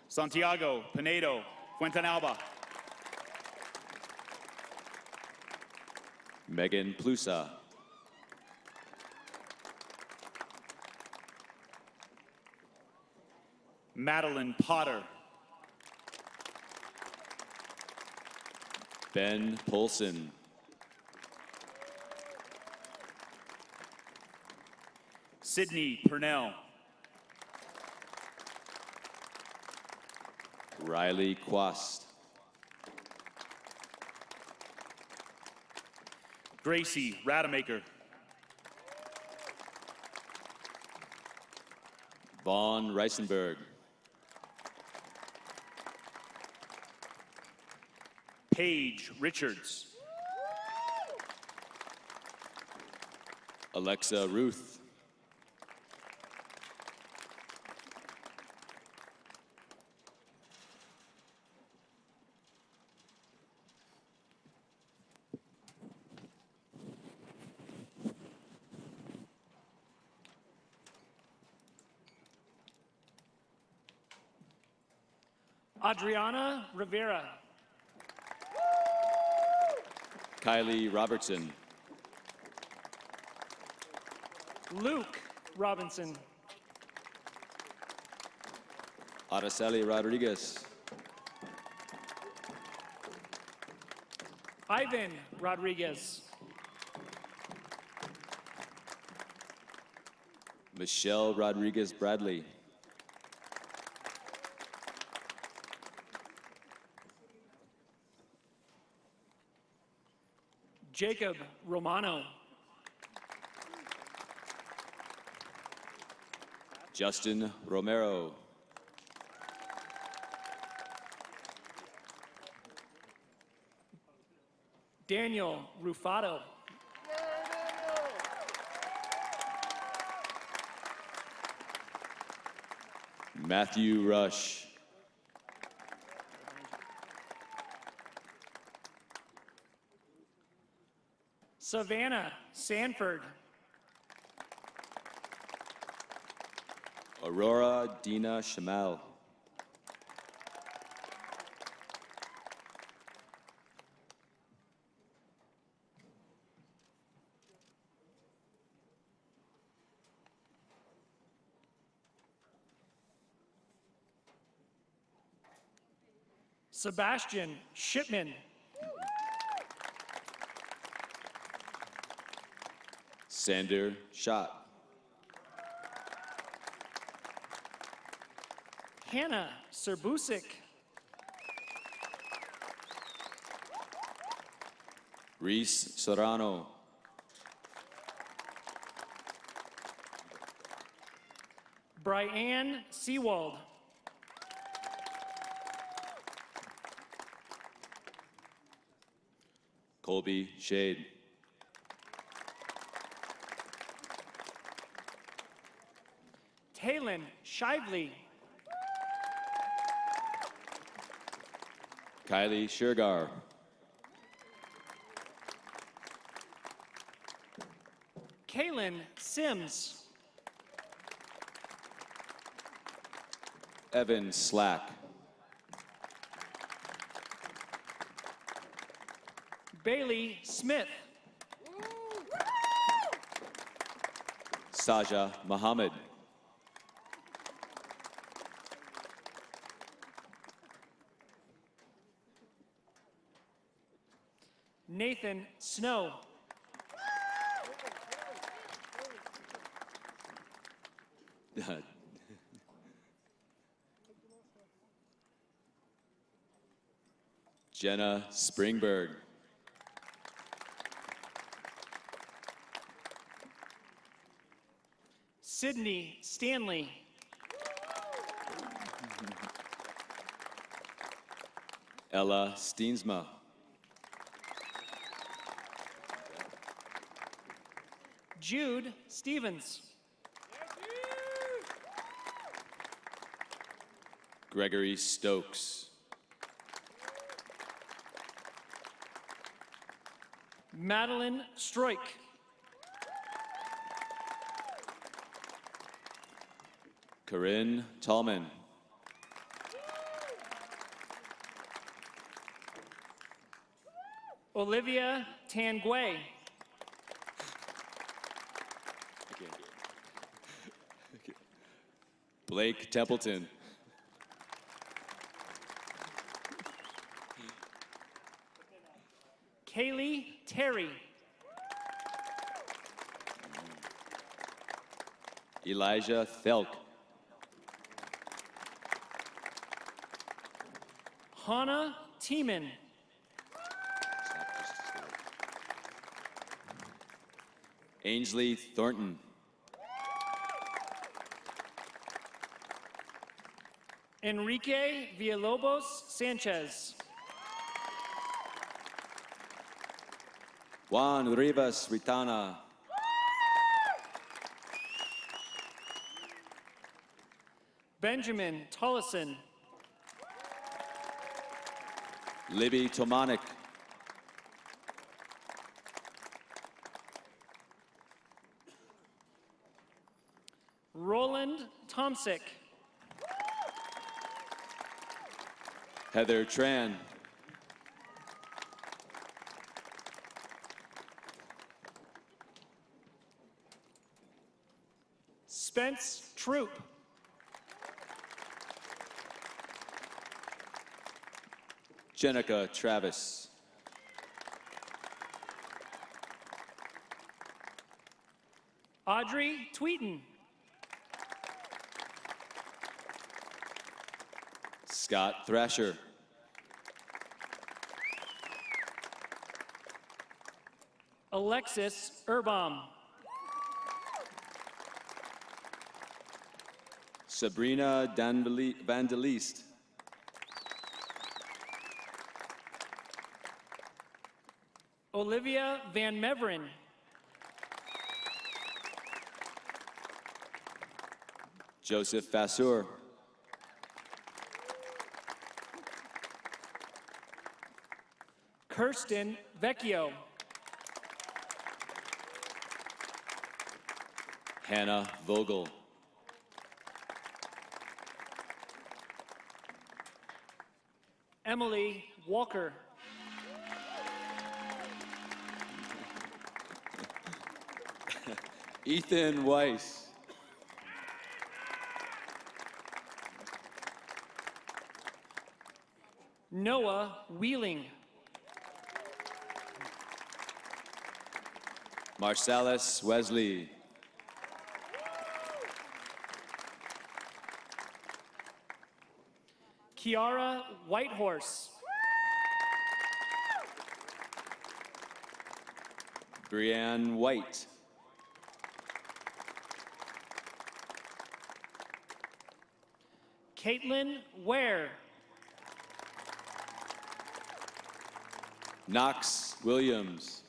Santiago Pinedo Fuentanalba.
Megan Plusa.
Madeline Potter.
Ben Polson.
Sydney Purnell.
Riley Quast.
Gracie Rademacher.
Vaughn Reisenberg.
Paige Richards.
Alexa Ruth.
Adriana Rivera.
Kylie Robertson.
Luke Robinson.
Araceli Rodriguez.
Ivan Rodriguez.
Michelle Rodriguez Bradley.
Jacob Romano.
Justin Romero.
Daniel Rufato.
Matthew Rush.
Savannah Sanford.
Aurora Dina Shamal.
Sebastian Shipman.
Sander Schott.
Hannah Serbusic.
Reese Serrano.
Brianne Seawald.
Colby Shade.
Talon Shively.
Kylie Shergar.
Kaylin Sims.
Evan Slack.
Bailey Smith.
Saja Muhammad.
Nathan Snow.
Jenna Springberg.
Sydney Stanley.
Ella Steensma.
Jude Stevens.
Gregory Stokes.
Madeline Stroik.
Corinne Tallman.
Olivia Tanguay.
Blake Templeton.
Kaylee Terry.
Elijah Thelk.
Hannah Tiemann.
Ainsley Thornton.
Enrique Villalobos Sanchez.
Juan Rivas Ritana.
Benjamin Tollison.
Libby Tomanik.
Roland Tomsick.
Heather Tran.
Spence Troop.
Jenica Travis.
Audrey Tweeten.
Scott Thrasher.
Alexis Urbaum.
Sabrina Van de Leest.
Olivia Van Meveren.
Joseph Vasseur.
Kirsten Vecchio.
Hannah Vogel.
Emily Walker.
Ethan Weiss.
Noah Wheeling.
Marcellus Wesley.
Kiara Whitehorse.
Brianne White.
Caitlin Ware.
Knox Williams.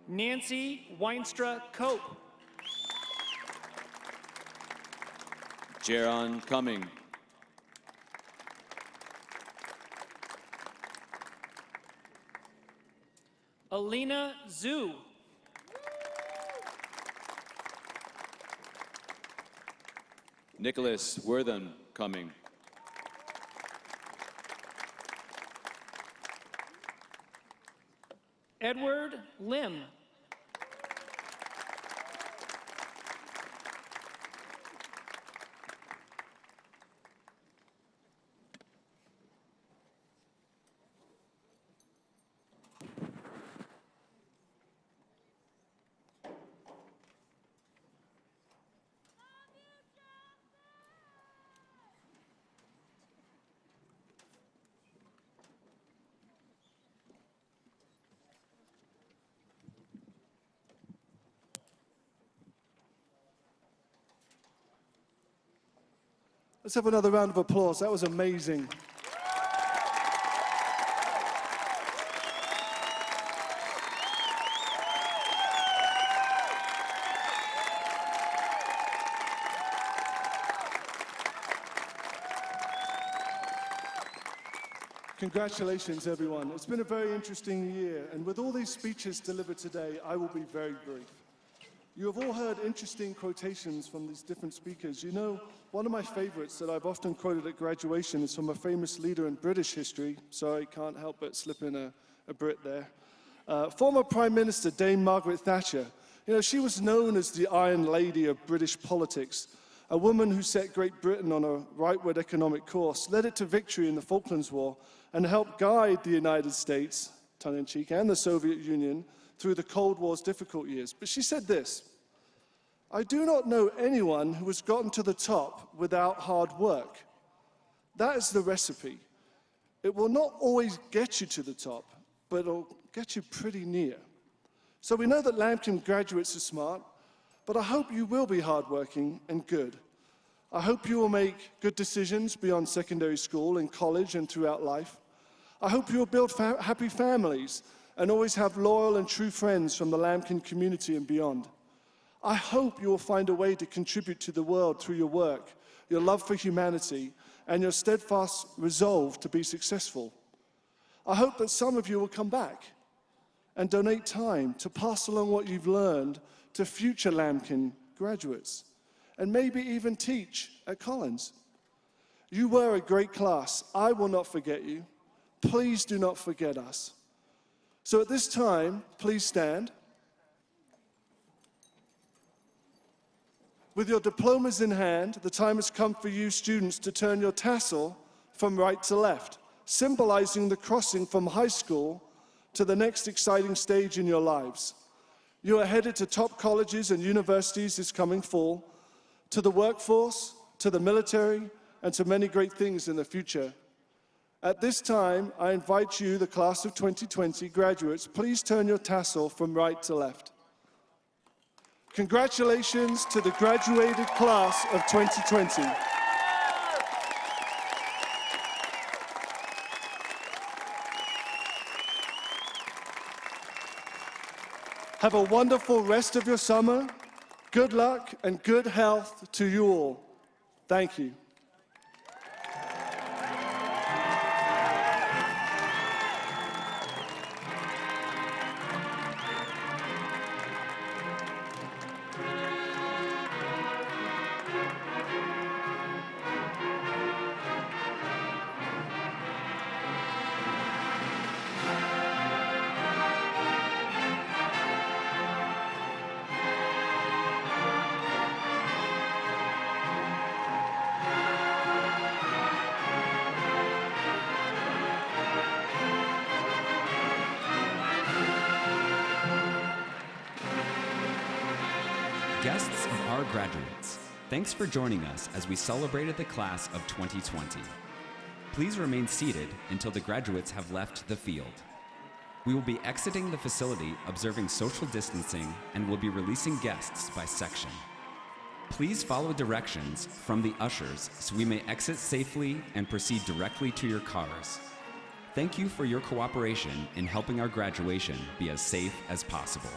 Nancy Weinstra Cope.
Jaron Cumming.
Alina Zhu.
Nicholas Wortham Cumming.
Edward Lim.
Let's have another round of applause. That was amazing. Congratulations, everyone. It's been a very interesting year, and with all these speeches delivered today, I will be very brief. You have all heard interesting quotations from these different speakers. You know, one of my favorites that I've often quoted at graduation is from a famous leader in British history. Sorry, can't help but slip in a Brit there. Former Prime Minister Dame Margaret Thatcher. You know, she was known as the Iron Lady of British politics, a woman who set Great Britain on a rightward economic course, led it to victory in the Falklands War, and helped guide the United States, tongue-in-cheek, and the Soviet Union through the Cold War's difficult years. But she said this: "I do not know anyone who has gotten to the top without hard work. That is the recipe. It will not always get you to the top, but it'll get you pretty near." So we know that Lambkin graduates are smart, but I hope you will be hardworking and good. I hope you will make good decisions beyond secondary school, in college, and throughout life. I hope you will build happy families and always have loyal and true friends from the Lambkin community and beyond. I hope you will find a way to contribute to the world through your work, your love for humanity, and your steadfast resolve to be successful. I hope that some of you will come back and donate time to pass along what you've learned to future Lambkin graduates. and maybe even teach at Collins. You were a great class. I will not forget you. Please do not forget us. So at this time, please stand. With your diplomas in hand, the time has come for you students to turn your tassel from right to left, symbolizing the crossing from high school to the next exciting stage in your lives. You are headed to top colleges and universities this coming fall, to the workforce, to the military, and to many great things in the future. At this time, I invite you, the class of 2020 graduates, please turn your tassel from right to left. Congratulations to the graduated class of 2020. Have a wonderful rest of your summer. Good luck and good health to you all. Thank you.
Guests of our graduates, thanks for joining us as we celebrated the class of 2020. Please remain seated until the graduates have left the field. We will be exiting the facility observing social distancing and will be releasing guests by section. Please follow directions from the ushers so we may exit safely and proceed directly to your cars. Thank you for your cooperation in helping our graduation be as safe as possible.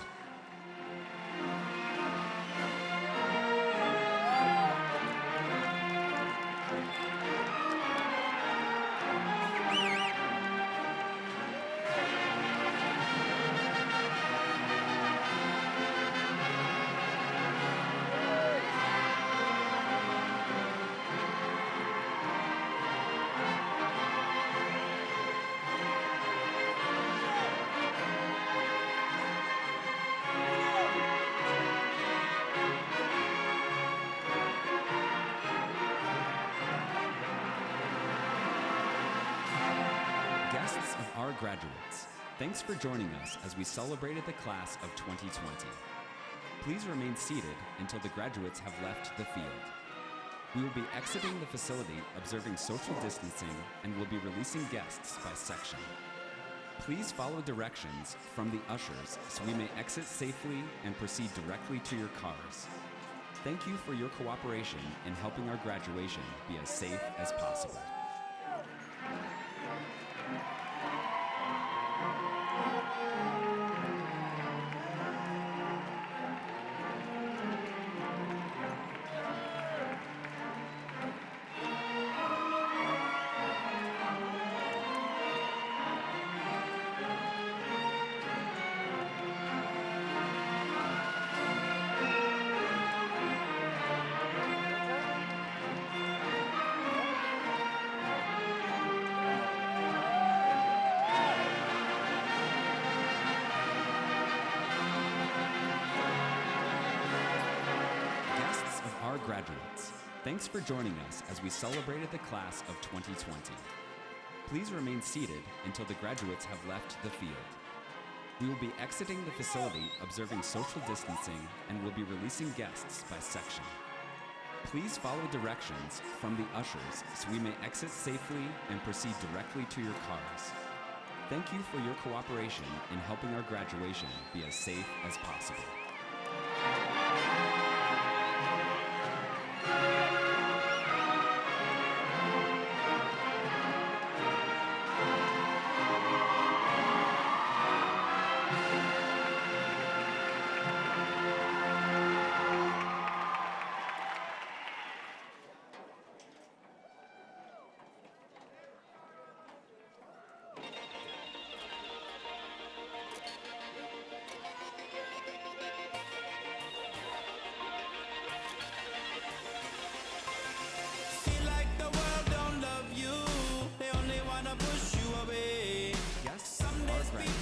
Guests of our graduates, thanks for joining us as we celebrated the class of 2020. Please remain seated until the graduates have left the field. We will be exiting the facility observing social distancing and will be releasing guests by section. Please follow directions from the ushers so we may exit safely and proceed directly to your cars. Thank you for your cooperation in helping our graduation be as safe as possible. Graduates, thanks for joining us as we celebrated the class of 2020. Please remain seated until the graduates have left the field. We will be exiting the facility observing social distancing and will be releasing guests by section. Please follow directions from the ushers so we may exit safely and proceed directly to your cars. Thank you for your cooperation in helping our graduation be as safe as possible. graduates.